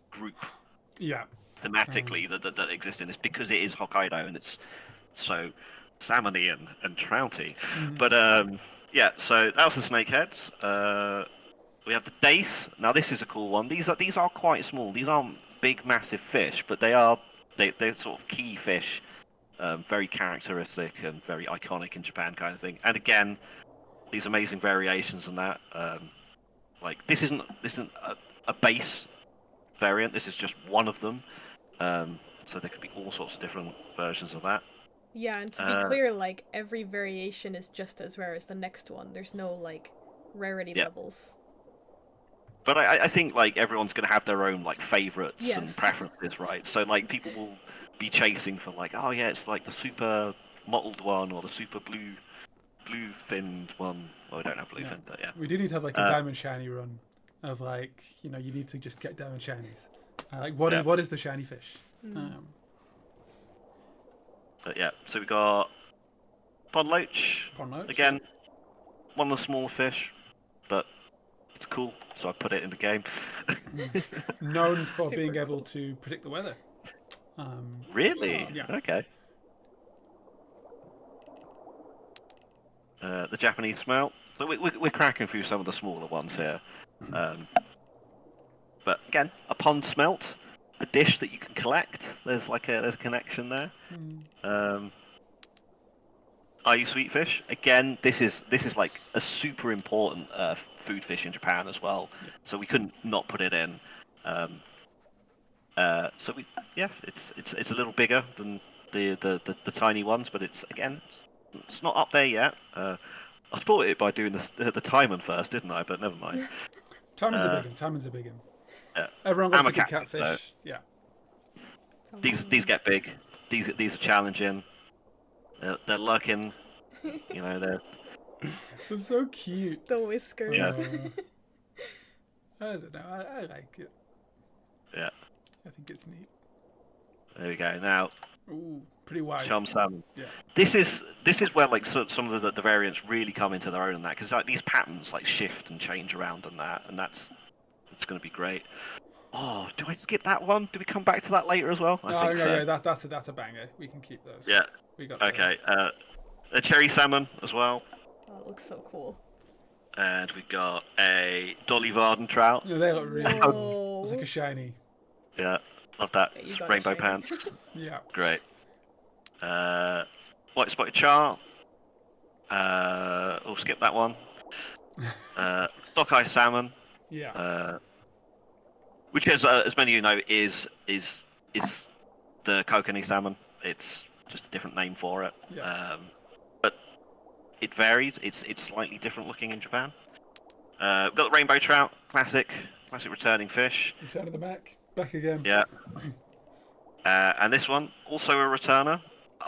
group Yeah. thematically that exists in this, because it is Hokkaido and it's so salmony and trouty. But yeah, so that was the snakeheads. We have the dace. Now this is a cool one. These are quite small. These aren't big massive fish, but they're sort of key fish, very characteristic and very iconic in Japan kind of thing. And again, these amazing variations and that. Like this isn't a base variant. This is just one of them. So there could be all sorts of different versions of that. Yeah, and to be clear, like every variation is just as rare as the next one. There's no like rarity levels. But I think like everyone's going to have their own like favorites and Yes. preferences, right? So like people will be chasing for like, oh yeah, it's like the super mottled one or the super blue finned one. Well, we don't have blue Yeah. finned, but yeah. We do need to have like a diamond shiny run. of like, you need to just get down shinies. Like what is the shiny fish? But yeah, so we got pond loach. Pond loach, Again, one of the smaller fish, but it's cool, so I put it in the game. Known for Super being able cool. to predict the weather. Really? Yeah. Okay. The Japanese smelt. So we're cracking through some of the smaller ones here. But again, a pond smelt, a dish that you can collect. There's a connection there. Are you sweet fish? Again, this is like a super important food fish in Japan as well. Yeah. So we couldn't not put it in. So it's a little bigger than the tiny ones, but it's not up there yet. I thought it by doing the timing first, didn't I? But never mind. Timon's a big one. Timon's a big one. Yeah. Everyone wants I'm a a good catfish, catfish. Yeah. These get big. These are challenging. They're lurking. They're They're so cute. The whiskers. Yeah. I don't know. I like it. yeah. I think it's neat. There we go. Now, Ooh, pretty wide. charm salmon. Yeah. This is where like some of the variants really come into their own in that, because like these patterns like shift and change around and that's going to be great. Oh, do I skip that one? Do we come back to that later as well? I think so. Yeah, that's a banger. We can keep those. Yeah. We got Okay. A cherry salmon as well, Oh, it looks so cool. and we got a Dolly Varden trout. Yeah, they look really Whoa. cool. It's like a shiny. Yeah, love that. Yeah, you It's got rainbow it shiny. pants. Yeah. Great. White spotted char. We'll skip that one. Sockeye salmon, Yeah. which is, as many of you know, is the kokanee salmon. It's just a different name for it. Yeah. But it varies. It's slightly different looking in Japan. We've got the rainbow trout, classic returning fish. Return to the back again. Yeah. And this one, also a returner,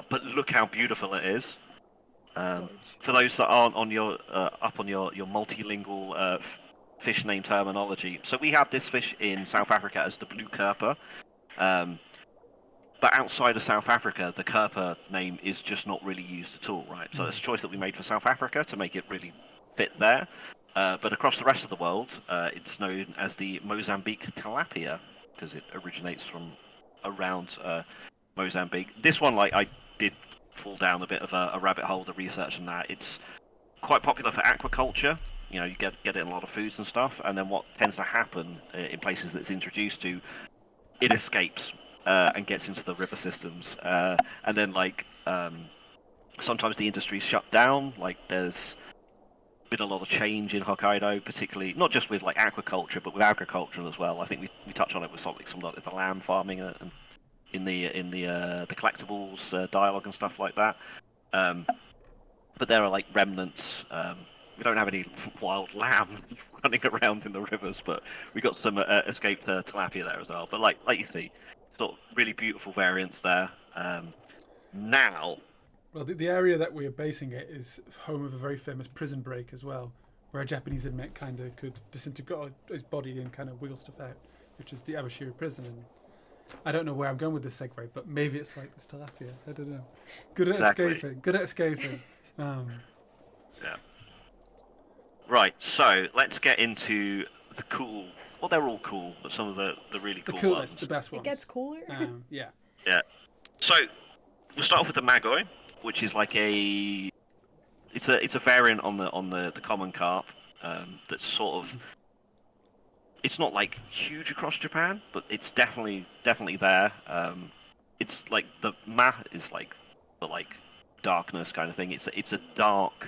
but look how beautiful it is. For those that aren't on your up on your multilingual fish name terminology, so we have this fish in South Africa as the blue kerper, but outside of South Africa, the kerper name is just not really used at all, right? So it's a choice that we made for South Africa to make it really fit there. But across the rest of the world, it's known as the Mozambique tilapia because it originates from around Mozambique. This one, like, I did fall down a bit of a rabbit hole, the research and that. It's quite popular for aquaculture. You get it in a lot of foods and stuff. And then what tends to happen in places that it's introduced to, it escapes and gets into the river systems. And then, like, sometimes the industry's shut down. Like, there's been a lot of change in Hokkaido, particularly not just with like aquaculture, but with agriculture as well. I think we touched on it with something like the lamb farming and in the collectibles dialogue and stuff like that. But there are like remnants. We don't have any wild lamb running around in the rivers, but we got some escaped tilapia there as well. But like you see, sort of really beautiful variants there. Now. Well, the area that we're basing it is home of a very famous prison break as well, where a Japanese inmate kind of could disintegrate his body and kind of wheel stuff out, which is the Abashiri prison. And I don't know where I'm going with this segue, but maybe it's like this tilapia. I don't know. Good at escaping. Yeah. Right, so let's get into the cool. Well, they're all cool, but some of the really cool the coolest, ones. the best ones. It gets cooler. Yeah. Yeah. So we'll start off with the magoi, which is like it's a variant on the common carp that's sort of, it's not like huge across Japan, but it's definitely there. It's like the ma is like the like darkness kind of thing. It's a dark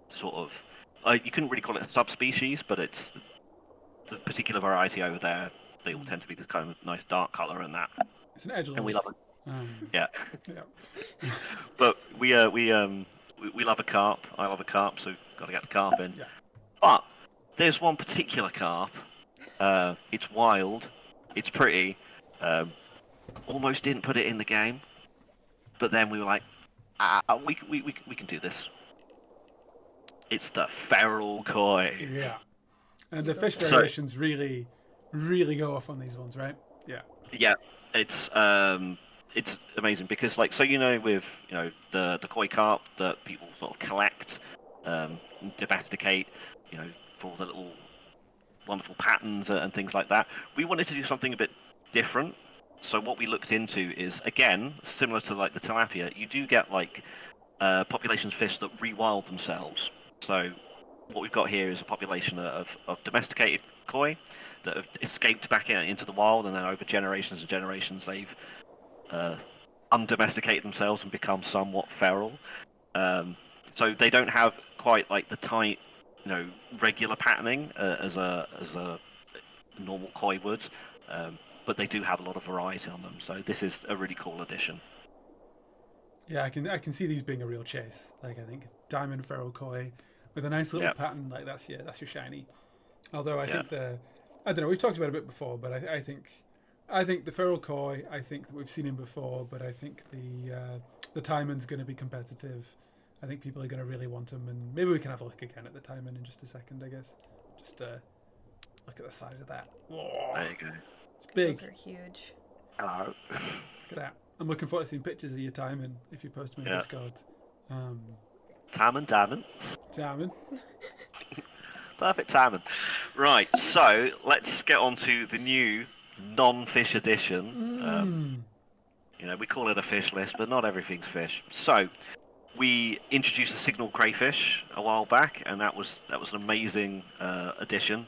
sort of, you couldn't really call it a subspecies, but it's the particular variety over there. They all tend to be this kind of nice dark color and that. It's an edgelord. And we love it. Yeah. Yeah. But we love a carp. I love a carp, so got to get the carp in. Yeah. But there's one particular carp. It's wild. It's pretty. Almost didn't put it in the game, but then we were like, we can do this. It's the feral koi. Yeah. And the fish So- variations really, really go off on these ones, right? Yeah. Yeah, it's amazing because like so with the koi carp that people sort of collect, domesticate, for all the little wonderful patterns and things like that. We wanted to do something a bit different. So what we looked into is again similar to like the tilapia. You do get like populations of fish that rewild themselves. So what we've got here is a population of domesticated koi that have escaped back into the wild, and then over generations and generations they've undomesticated themselves and become somewhat feral. So they don't have quite like the tight, regular patterning as a normal koi would, but they do have a lot of variety on them. So this is a really cool addition. Yeah, I can see these being a real chase. Like I think diamond feral koi with a nice little pattern like that's your shiny. Although I think I don't know, we've talked about it a bit before, but I think the feral koi, I think that we've seen him before, but I think the Taiman's going to be competitive. I think people are going to really want him, and maybe we can have a look again at the Taiman in just a second, I guess. Just look at the size of that. Whoa, There you go. it's big. Those are huge. Hello. Look at that. I'm looking forward to seeing pictures of your Taiman if you post them in Discord. Taiman, Diamond. Taiman. Perfect Taiman. Right, so let's get on to the new non-fish edition. We call it a fish list, but not everything's fish. So we introduced a signal crayfish a while back, and that was an amazing addition.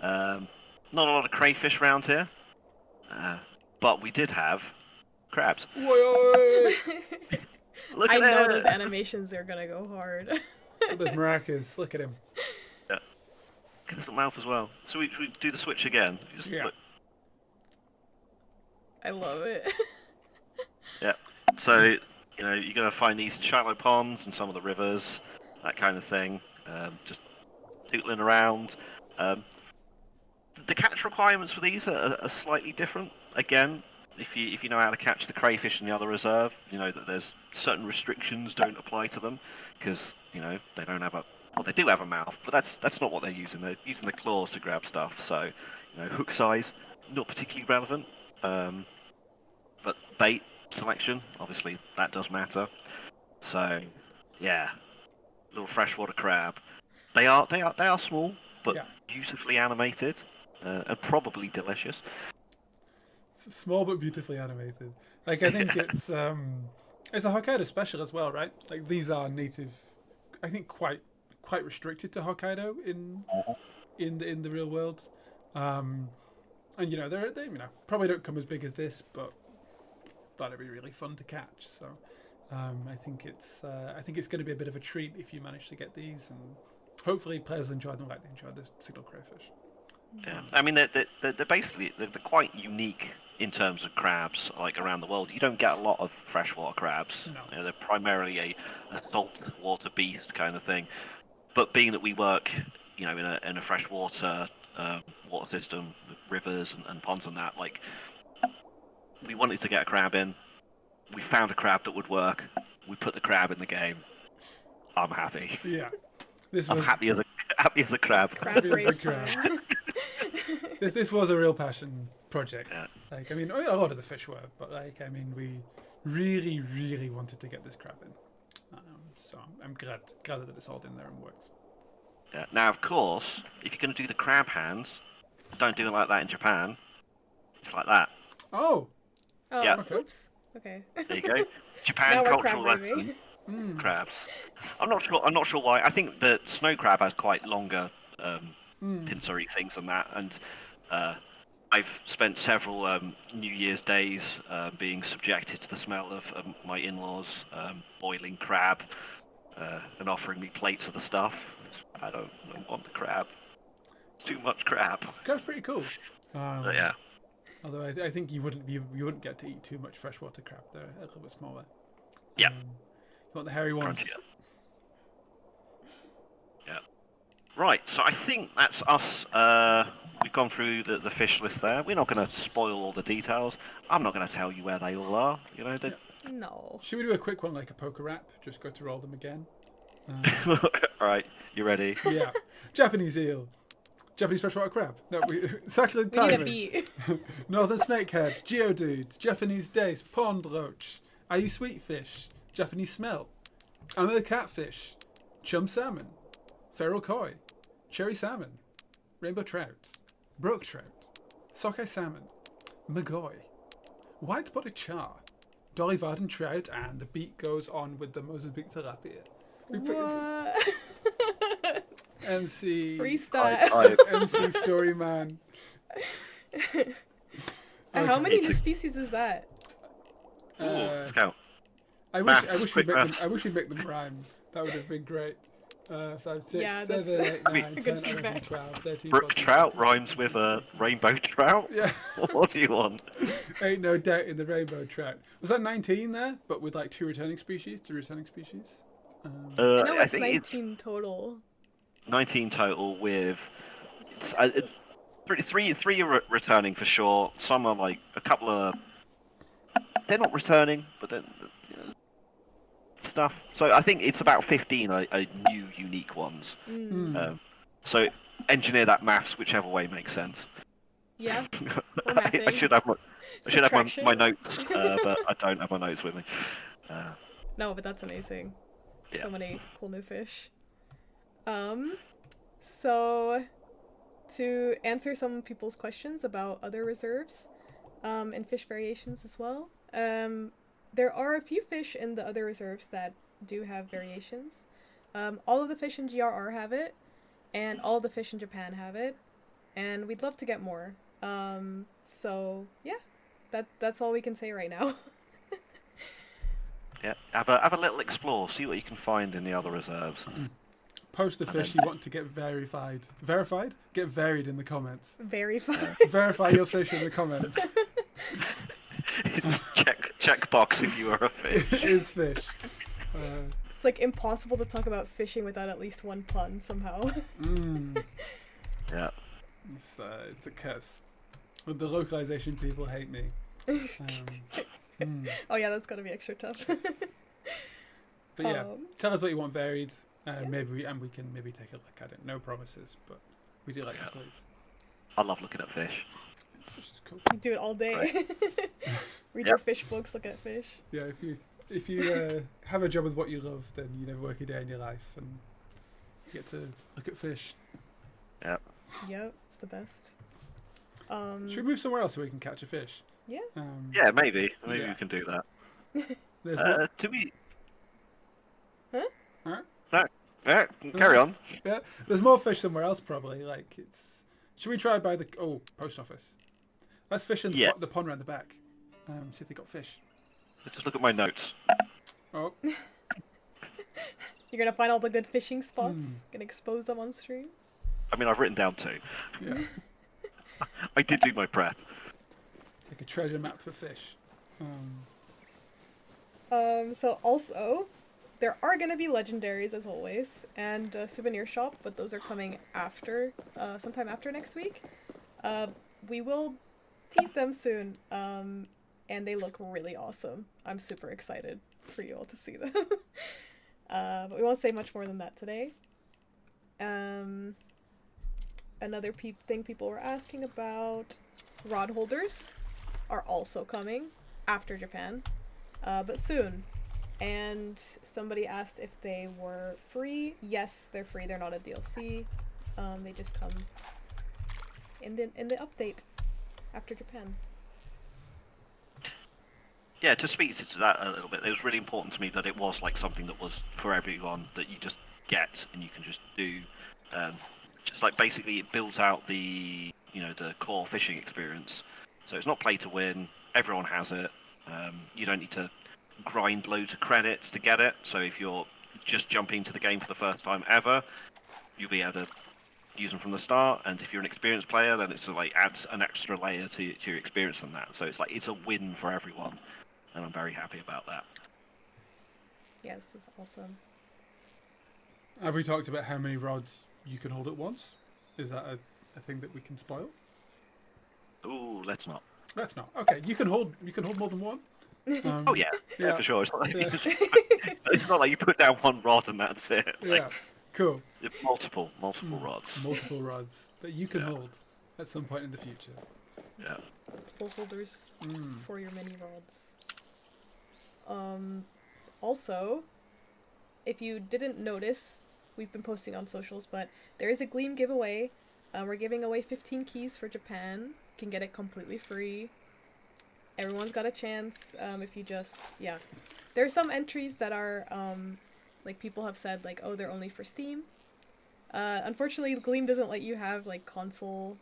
Not a lot of crayfish around here, but we did have crabs. Whoa! Look I at know it. those animations are gonna go hard. Those maracas. Look at him. Look at his mouth as well. So we do the switch again. Just Yeah. look. I love it. Yeah. So you're gonna find these in shallow ponds and some of the rivers, that kind of thing. Just doodling around. The catch requirements for these are slightly different. Again, if you know how to catch the crayfish in the other reserve, you know that there's certain restrictions don't apply to them because they don't have they do have a mouth, but that's not what they're using. They're using the claws to grab stuff. So hook size not particularly relevant. But bait selection, obviously, that does matter. So, yeah, little freshwater crab. They are small, but beautifully animated, and probably delicious. It's small but beautifully animated. Like I think it's a Hokkaido special as well, right? Like these are native. I think quite restricted to Hokkaido in the real world. And they probably don't come as big as this, but thought it'd be really fun to catch. So I think it's going to be a bit of a treat if you manage to get these, and hopefully players enjoy them like they enjoyed the signal crayfish. Yeah, I mean they're basically they're quite unique in terms of crabs. Like around the world, you don't get a lot of freshwater crabs. No. They're primarily a saltwater beast kind of thing. But being that we work, in a freshwater water system, with rivers and ponds and that, like we wanted to get a crab in. We found a crab that would work. We put the crab in the game. I'm happy. Yeah, I'm happy as a crab. Crab Feels rave like crab. time. This was a real passion project. Yeah. Like I mean, a lot of the fish were, but like I mean, we really, really wanted to get this crab in. So I'm glad that it's all in there and works. Yeah. Now, of course, if you're going to do the crab hands, don't do it like that in Japan. It's like that. Oh, Oh, Yeah. Okay. oops. Okay. There you go. Japan Now we're cultural crab lesson. raving. Crabs. I'm not sure why. I think the snow crab has quite longer pincery things than that, and I've spent several New Year's days being subjected to the smell of my in-laws boiling crab and offering me plates of the stuff. I don't want the crab. It's too much crab. crab's pretty cool. But yeah. Although I think you wouldn't get to eat too much freshwater crab. They're a little bit smaller. Yeah. You want the hairy ones? Crunchier. Yeah. Right, so I think that's us. We've gone through the fish list there. We're not going to spoil all the details. I'm not going to tell you where they all are. No. Should we do a quick one like a poker wrap? Just go through all of them again. All right, you ready? Yeah. Japanese eel. Japanese freshwater crab. No, succulent We need a tiger. beat. Northern snakehead. Geodude. Japanese dace. Pond roach. Ayi sweetfish. Japanese smelt. Amur catfish. Chum salmon. Feral koi. Cherry salmon. Rainbow trout. Brook trout. Sockeye salmon. Magoy. White-bodied char. Dolly Varden trout, and the beat goes on with the Mozambique tilapia. What? MC Freestyle. MC story man. How many It's new a- species is that? Ooh, let's count. I Maths, wish quick we'd make them. maths. I wish we'd make them rhyme. That would have been great. 5, 6, Yeah, 7, that's 8, I mean- 9, Good 10, 11, feedback. 12, 13, Brook 14, trout 15, rhymes 16, with a rainbow trout. Yeah, What do you want? ain't no doubt in the rainbow trout. Was that 19 there? But with like 2 returning species? I know I it's think 19 total. it's 19 total with three are returning for sure. Some are like a couple of they're not returning, but then you know, stuff. So I think it's about 15 are new unique ones. So engineer that maths whichever way makes sense. Yeah. We're I mathing. should have my Subtraction. notes, but I don't have my notes with me. No, but that's amazing. Yeah. So many cool new fish. So to answer some people's questions about other reserves, and fish variations as well. There are a few fish in the other reserves that do have variations. All of the fish in GRR have it, and all the fish in Japan have it, and we'd love to get more. So yeah, that's all we can say right now. Yeah, have a little explore, see what you can find in the other reserves. Post the fish you want to get verified. Verified? Get varied in the comments. Very fun. Verify your fish in the comments. It's check box if you are a fish. Is fish. It's like impossible to talk about fishing without at least one pun somehow. Yeah. It's a curse. But the localization people hate me. Oh yeah, that's gotta be extra tough. But yeah, Um, tell us what you want varied. Maybe we can maybe take a look at it. No promises, but we do like to please. I love looking at fish. Which is cool. You do it all day. Right. Read Yep. your fish books, look at fish. Yeah, if you have a job with what you love, then you never work a day in your life, and you get to look at fish. Yep. Yep, it's the best. Should we move somewhere else so we can catch a fish? Yeah. Yeah, maybe Yeah. we can do that. There's one, Do we? Alright. No. Yeah, carry on. Yeah, there's more fish somewhere else probably. Like it's. Should we try by the post office? Let's fish in Yeah. the pond around the back. See if they got fish. Let's just look at my notes. Oh, You're gonna find all the good fishing spots, gonna expose them on stream. I mean, I've written down 2. yeah. I did do my prep. Take a treasure map for fish. So also, there are gonna be legendaries as always, and a souvenir shop, but those are coming after, sometime after next week. We will tease them soon, and they look really awesome. I'm super excited for you all to see them. But we won't say much more than that today. Another thing people were asking about, rod holders are also coming after Japan, but soon. And somebody asked if they were free. Yes, they're free. They're not a DLC. They just come in the update after Japan. Yeah, to speak to that a little bit, it was really important to me that it was like something that was for everyone that you just get and you can just do. Just like basically it builds out the the core fishing experience. So it's not play to win. Everyone has it. You don't need to grind loads of credits to get it. So if you're just jumping to the game for the first time ever, you'll be able to use them from the start. And if you're an experienced player, then it's like adds an extra layer to your experience than that. So it's a win for everyone, and I'm very happy about that. Yeah, this is awesome. Have we talked about how many rods you can hold at once? Is that a thing that we can spoil? Ooh, let's not. Let's not. Okay, you can hold more than one. Oh yeah, yeah. for sure. It's not, like, Yeah. it's not like you put down one rod and that's it. Like, Yeah, cool. multiple rods. Multiple rods that you can Yeah. hold at some point in the future. Yeah. Multiple holders Mm. for your mini rods. Also, if you didn't notice, we've been posting on socials, but there is a Gleam giveaway. We're giving away 15 keys for Japan. You can get it completely free. Everyone's got a chance. If you just, yeah. There are some entries that are, like people have said, like, oh, they're only for Steam. Unfortunately, Gleam doesn't let you have, like, console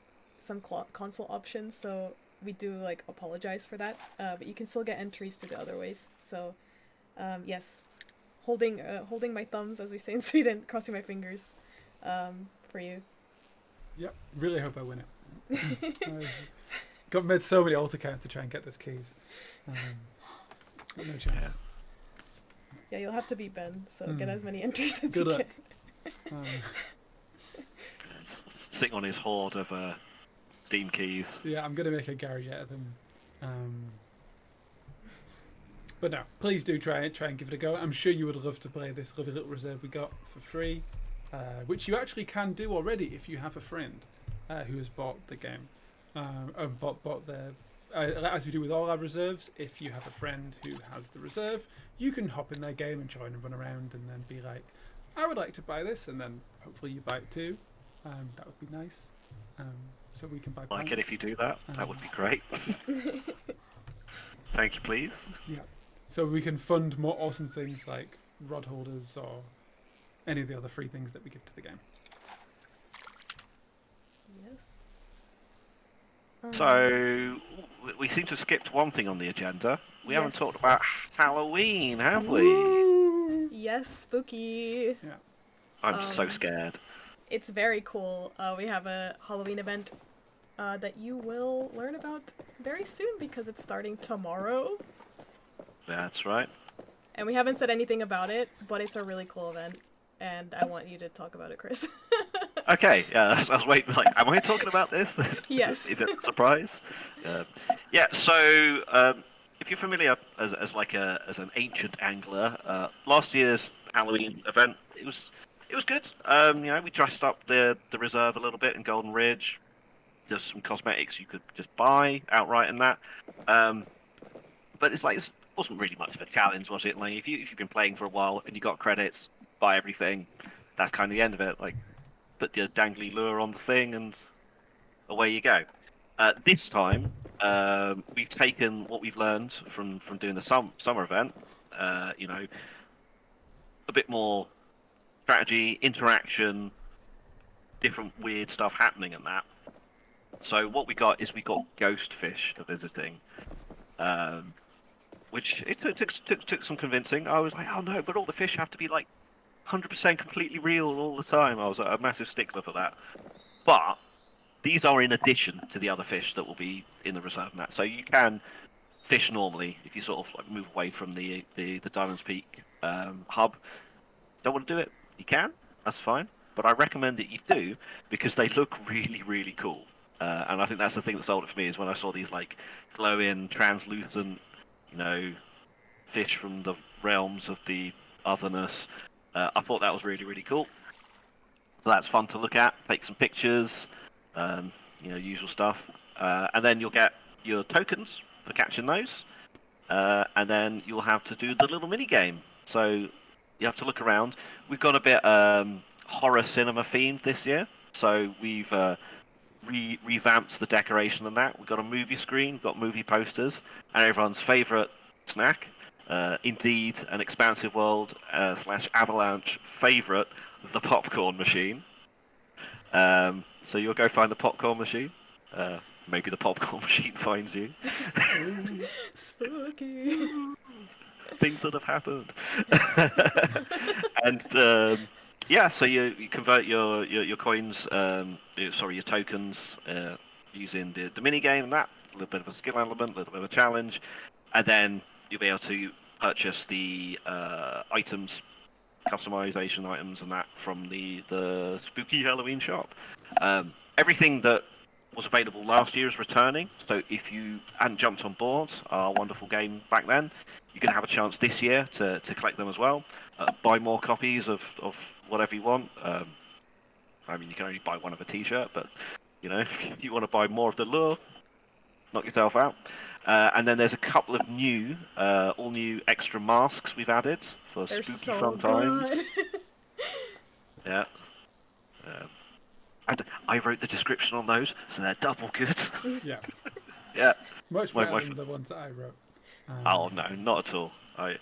options, so we do, like, apologize for that. But you can still get entries to the other ways. So, yes. Holding my thumbs, as we say in Sweden, crossing my fingers, for you. Yep, really hope I win it. I've made so many alt accounts to try and get those keys. Got no chance. Yeah, you'll have to beat Ben, so get as many entries as Good you luck. can. Sitting on his hoard of Steam keys. Yeah, I'm going to make a garage out of them. But no, please do try and give it a go. I'm sure you would love to play this lovely little reserve we got for free, which you actually can do already if you have a friend who has bought the game. Bought the as we do with all our reserves, if you have a friend who has the reserve, you can hop in their game and join and run around and then be like, I would like to buy this, and then hopefully you buy it too. That would be nice. So we can buy Like it plants. if you do that. That would be great. Thank you, please. Yeah. So we can fund more awesome things like rod holders or any of the other free things that we give to the game. Yes. So we seem to have skipped one thing on the agenda. We haven't Yes. talked about Halloween, have we? Yes, spooky. Yeah. I'm so scared. It's very cool. We have a Halloween event that you will learn about very soon because it's starting tomorrow. That's right. And we haven't said anything about it, but it's a really cool event. And I want you to talk about it, Chris. Okay, yeah, I was waiting. Like, am I talking about this? Yes. Is it a surprise? Yeah. So, if you're familiar as an ancient angler, last year's Halloween event it was good. We dressed up the reserve a little bit in Golden Ridge. There's some cosmetics you could just buy outright in that. But it wasn't really much of a challenge, was it? Like if you've been playing for a while and you got credits, buy everything. That's kind of the end of it. Like, put your dangly lure on the thing and away you go. This time, we've taken what we've learned from doing the summer event. A bit more strategy, interaction, different weird stuff happening in that. So what we got ghost fish visiting, which it took some convincing. I was like, oh no, but all the fish have to be like 100% completely real all the time. I was a massive stickler for that. But these are in addition to the other fish that will be in the reserve map. So you can fish normally if you sort of like move away from the Diamonds Peak hub. Don't want to do it? You can. That's fine. But I recommend that you do because they look really, really cool. And I think that's the thing that sold it for me is when I saw these like glowing, translucent, fish from the realms of the otherness. I thought that was really, really cool. So that's fun to look at. Take some pictures, usual stuff. And then you'll get your tokens for catching those. And then you'll have to do the little mini game. So you have to look around. We've got a bit horror cinema themed this year. So we've revamped the decoration and that. We've got a movie screen, we've got movie posters, and everyone's favourite snack. Indeed, an expansive world / Avalanche favourite, the popcorn machine. So you'll go find the popcorn machine. Maybe the popcorn machine finds you. Spooky. Things that have happened. And so you convert your coins, your tokens, using the mini game and that. A little bit of a skill element, a little bit of a challenge, and then you'll be able to purchase the items, customization items and that from the spooky Halloween shop. Everything that was available last year is returning. So if you hadn't jumped on board our wonderful game back then, you're going to have a chance this year to collect them as well. Buy more copies of whatever you want. I mean, you can only buy one of a T-shirt, but you know, if you want to buy more of the lure, knock yourself out. And then there's a couple of new, all new extra masks we've added for They're spooky so fun times. good. Yeah. And I wrote the description on those, so they're double good. Yeah. Yeah. Much My- better my than f- the ones that I wrote. Oh no, not at all. I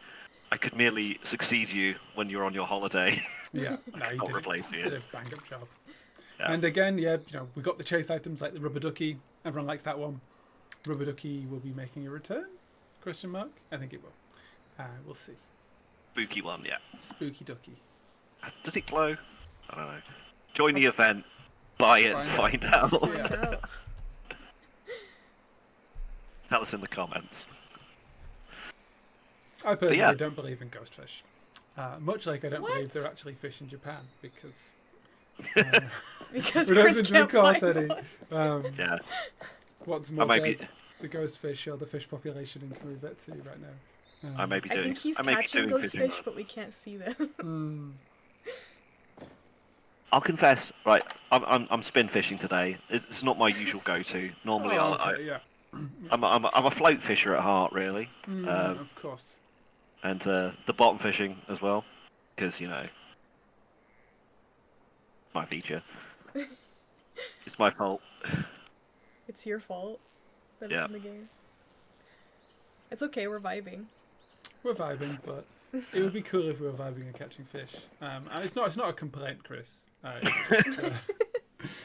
could merely succeed you when you're on your holiday. Yeah, no, you Not did, replace did you. a bang up job. Yeah. And again, yeah, you know, we got the chase items like the rubber ducky. Everyone likes that one. Rubber ducky will be making a return? Question mark? I think it will. We'll see. Spooky one, yeah. Spooky ducky. Does it glow? I don't know. Join the event, buy it, and Find find out. Find out. Tell us in the comments. I personally yeah. don't believe in ghost fish. Much like I don't What? believe there are actually fish in Japan because Because we don't Chris seem to can't record find any. one. Yeah. What's I more, may be, the ghost fish or the fish population in Kuribetsu right now? I may be I doing. think he's I may be catching doing those fishing fish, rod. but we can't see them. I'll confess. Right, I'm spin fishing today. It's not my usual go-to. Normally, Oh, okay, yeah. I'm a float fisher at heart, really, Of course. and the bottom fishing as well, because you know, my feature. It's my fault. It's your fault that Yeah. it's in the game. It's okay, we're vibing. We're vibing, but it would be cool if we were vibing and catching fish. And it's not a complaint, Chris.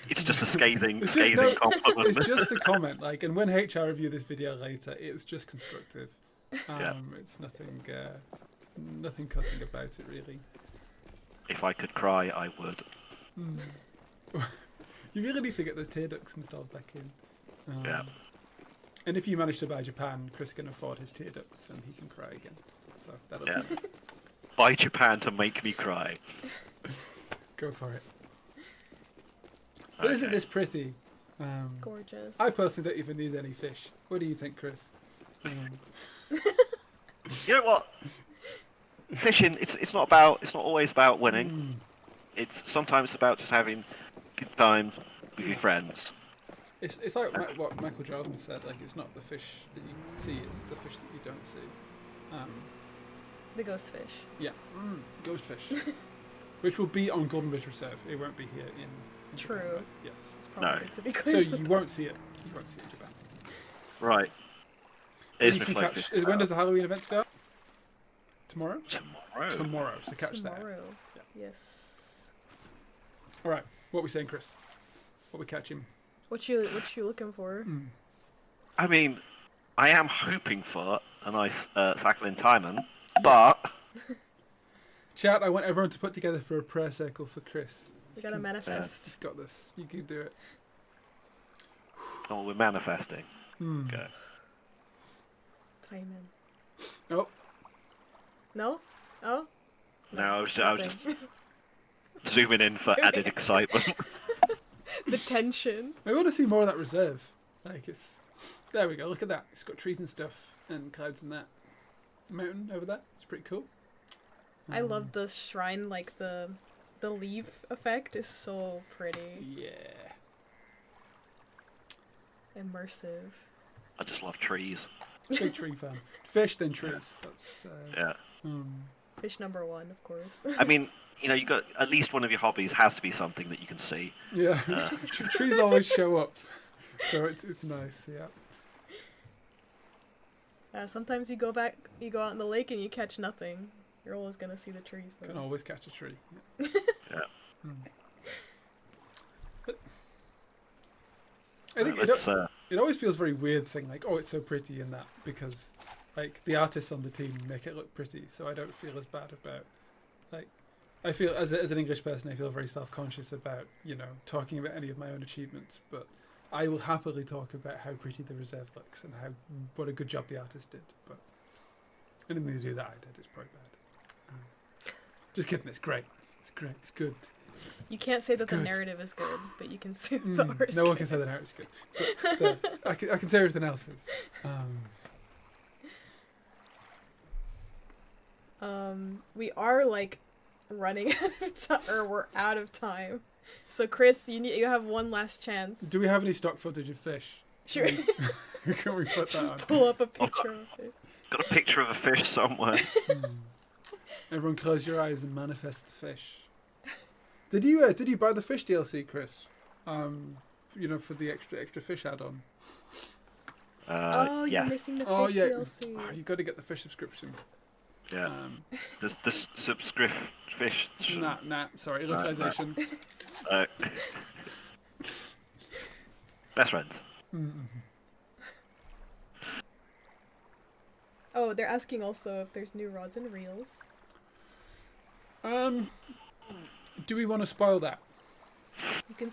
It's just a scathing It's just- compliment. it's just a comment. Like, and when HR review this video later, it's just constructive. Yeah. It's nothing, nothing cutting about it really. If I could cry, I would. You really need to get those tear ducts installed back in. Yeah. And if you manage to buy Japan, Chris can afford his tear ducts and he can cry again. So that'll Yeah. be nice. Buy Japan to make me cry. Go for it. But isn't Okay. this pretty? Gorgeous. I personally don't even need any fish. What do you think, Chris? You know what? Fishing, it's not always about winning. It's sometimes about just having good times with your friends. It's like what Michael Jordan said. Like, it's not the fish that you can see; it's the fish that you don't see. The ghost fish. Yeah, ghost fish, which will be on Golden Ridge Reserve. It won't be here in True. Japan, right? Yes. It's probably No. good to be clear. So you won't see it. You won't see it in Japan. Right. Here's You my can float catch- fish. when does the Halloween event start? Tomorrow. Tomorrow. Tomorrow. So catch that. Tomorrow. Yeah. Yes. All right. What are we saying, Chris? What we catching? What you looking for? I mean, I am hoping for a nice Sakhalin Taiman, but Chat. I want everyone to put together for a prayer circle for Chris. We gotta manifest. He's got this. You can do it. oh, we're manifesting. Okay. Timing. Oh, No? Oh? No, I was just Nothing. zooming in for added excitement. The tension. I want to see more of that reserve. Like, it's there. We go. Look at that. It's got trees and stuff and clouds and that. Mountain over there. It's pretty cool. I love the shrine, like the leaf effect is so pretty. Yeah. Immersive. I just love trees. Big tree fan. Fish then trees. That's Yeah. Fish number one, of course. I mean, you know, you got at least one of your hobbies has to be something that you can see. yeah. Trees always show up, so it's nice. Yeah. Sometimes you go out in the lake and you catch nothing. You're always gonna see the trees Can though. always catch a tree. Yeah. I think Let's, it always feels very weird saying like, oh, it's so pretty in that, because like the artists on the team make it look pretty, so I don't feel as bad about like I feel as an English person I feel very self-conscious about, you know, talking about any of my own achievements, but I will happily talk about how pretty the reserve looks and what a good job the artist did, but anything to do that I did is probably bad. Just kidding, it's great. It's great, it's good. You can't say It's that the good. narrative is good, but you can say that the art is No good. one can say the narrative's good. But I can say everything else is. We are like running out of time, or we're out of time. So Chris, you have one last chance. Do we have any stock footage of fish? Sure. Can we put that Just on? pull up a picture of it. Got a picture of a fish somewhere. Everyone, close your eyes and manifest the fish. Did you buy the fish DLC, Chris? For the extra fish add-on. Oh, you're yes. missing the fish Oh yeah, DLC. you got to get the fish subscription. Yeah. This subscript fish. Nah. Sorry, localization. Best friends. Oh, they're asking also if there's new rods and reels. Do we want to spoil that? You can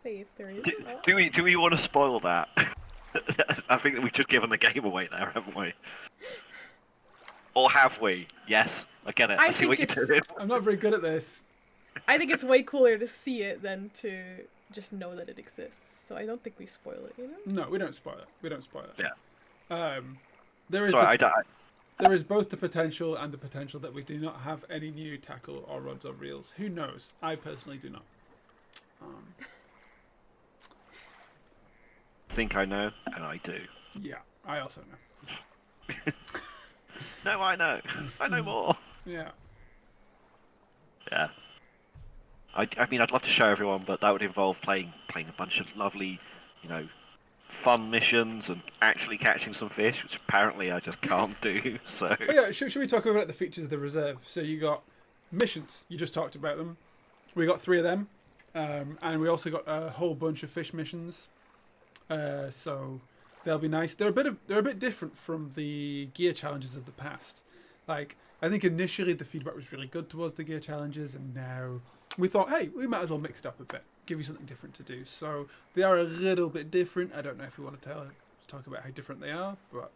say if there is. Do we want to spoil that? I think that we've just given the game away there, haven't we? Or have we? Yes, I get it. I see what you're doing. I'm not very good at this. I think it's way cooler to see it than to just know that it exists. So I don't think we spoil it, you know? No, we don't spoil it. Yeah. There is Sorry, there is both the potential and the potential that we do not have any new tackle or rods or reels. Who knows? I personally do not. think I know, and I do. Yeah, I also know. No, I know. I know more. Yeah. Yeah. I mean, I'd love to show everyone, but that would involve playing a bunch of lovely, fun missions and actually catching some fish, which apparently I just can't do. So. Oh yeah, should we talk about the features of the reserve? So you got missions. You just talked about them. We got 3 of them, and we also got a whole bunch of fish missions. So they'll be nice. They're a bit different from the gear challenges of the past. Like, I think initially the feedback was really good towards the gear challenges, and now we thought, hey, we might as well mix it up a bit, give you something different to do. So they are a little bit different. I don't know if we want to talk about how different they are, but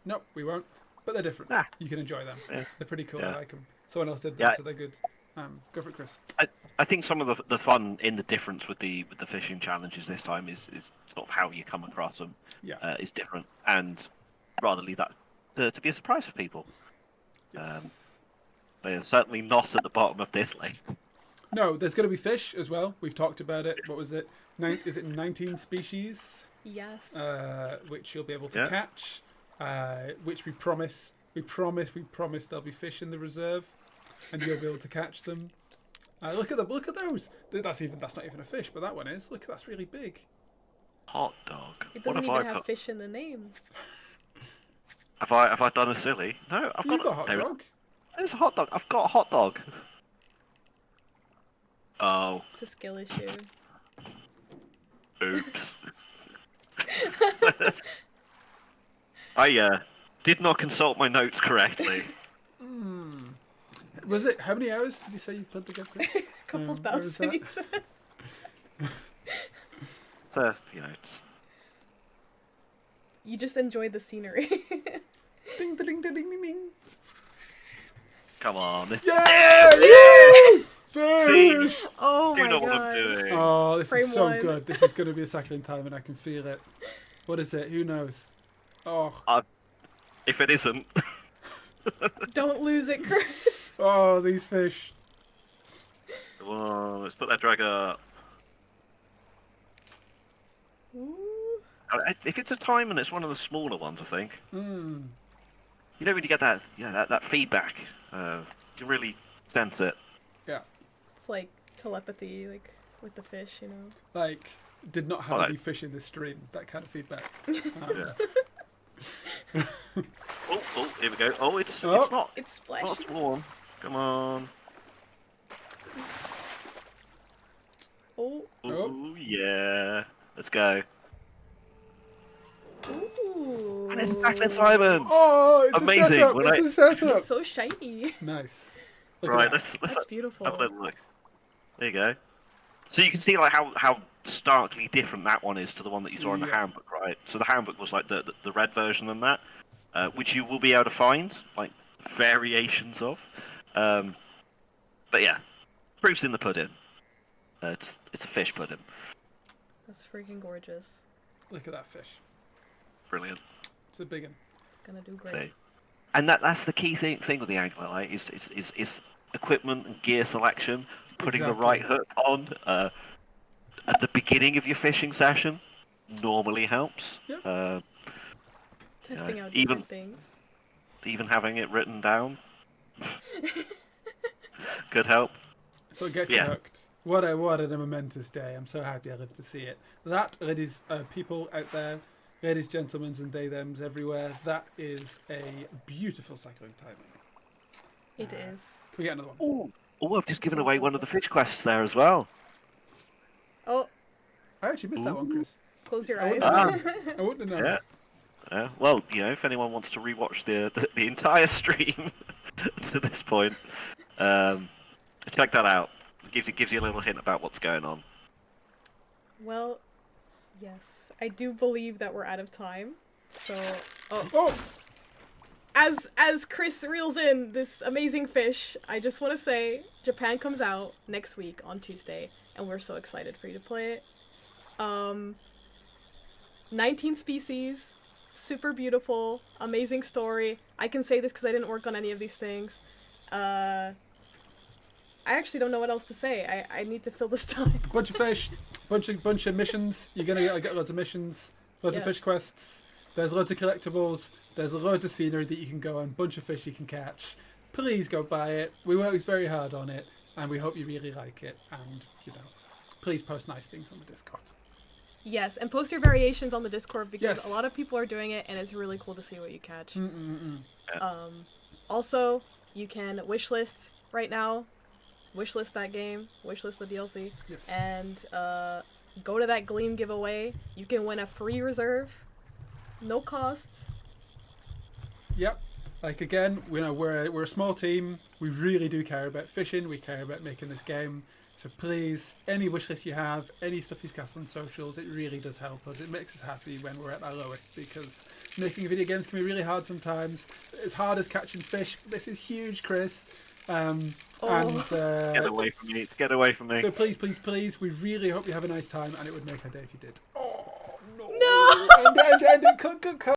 no, we won't. But they're different. Nah. You can enjoy them. Yeah. They're pretty cool. Yeah. I like them. Someone else did them, Yeah. so they're good. Go for it, Chris. I think some of the fun in the difference with the fishing challenges this time is sort of how you come across them. Yeah. Is different, and rather leave that to be a surprise for people. Yes. They are certainly not at the bottom of this list. No, there's going to be fish as well. We've talked about it. What was it? Is it 19 species? Yes. Which you'll be able to catch. Which we promise there'll be fish in the reserve, and you'll be able to catch them. Look at them. Look at those. That's not even a fish, but that one is. Look, that's really big. Hot dog. It What doesn't have even I have put? fish in the name. Have I done a silly? No, I've You've got got hot dog. There's a hot dog. I've got a hot dog. Oh, It's a skill issue. oops. I did not consult my notes correctly. Was it? How many hours did you say you put to get there? Couple where was thousand. that? he said. So it's You just enjoy the scenery. Ding, ding, ding, ding, ding, ding. come on. This Yeah! Yeah! See, Fish! Oh do my know what god. I'm doing. Oh, this Frame is so one. good. This is going to be a cycling time, and I can feel it. What is it? Who knows? Oh, If it isn't, Don't lose it, Chris. oh, these fish. come on, let's put that drag up. Ooh. If it's a time and it's one of the smaller ones, I think. Mm. You don't really get that feedback. You can really sense it. Yeah. It's like telepathy, like with the fish, you know. Like, did not have Alright. any fish in this stream. That kind of feedback. Yeah. Oh, here we go. Oh, it's Oh. it's not It's not splashy. a small one. Come on. Oh. Ooh, yeah. Let's go. Ooh. And it's Jacqueline Simon. Oh, it's Amazing, a setup. when It's a setup. It's so shiny. Nice. Look at Right, that. let's That's beautiful. have a little look. There you go. So you can see like how starkly different that one is to the one that you saw in the Yeah. handbook, right? So the handbook was like the red version of that, which you will be able to find like variations of. But yeah, Proof's in the pudding. It's a fish pudding. That's freaking gorgeous. Look at that fish. Brilliant. It's a big one. It's gonna do great. See. And that's the key thing with the angler, like, is equipment and gear selection. Putting the right hook on at the beginning of your fishing session normally helps. Yep. Testing out even different things. even having it written down could help. So it gets you hooked. What a momentous day. I'm so happy I lived to see it. That, ladies, people out there, ladies, gentlemen, and they, thems everywhere, that is a beautiful cycling timing. It is. Can we get another one? Oh, I've just given away one of the fish quests there as well. Oh, I actually missed that one, Chris. close your eyes. I wouldn't have known. Yeah. Well, if anyone wants to rewatch the entire stream to this point, check that out. It gives you a little hint about what's going on. Well, yes, I do believe that we're out of time. So, as Chris reels in this amazing fish, I just want to say Japan comes out next week on Tuesday, and we're so excited for you to play it. 19 species, super beautiful, amazing story. I can say this because I didn't work on any of these things. I actually don't know what else to say. I need to fill this time. Bunch of fish, bunch of missions. You're gonna get loads of missions, loads of fish quests. There's loads of collectibles. There's loads of scenery that you can go on. Bunch of fish you can catch. Please go buy it. We worked very hard on it, and we hope you really like it. And please post nice things on the Discord. Yes, and post your variations on the Discord because a lot of people are doing it, and it's really cool to see what you catch. Also, you can wishlist right now. Wishlist that game, wishlist the DLC, and go to that Gleam giveaway. You can win a free reserve, no cost. Yep. Like again, we're a small team. We really do care about fishing. We care about making this game. So please, any wishlist you have, any stuff you cast on socials, it really does help us. It makes us happy when we're at our lowest because making video games can be really hard sometimes. As hard as catching fish. This is huge, Chris. And get away from me. Get away from me. So please, we really hope you have a nice time, and it would make our day if you did. Oh no! No! And cut.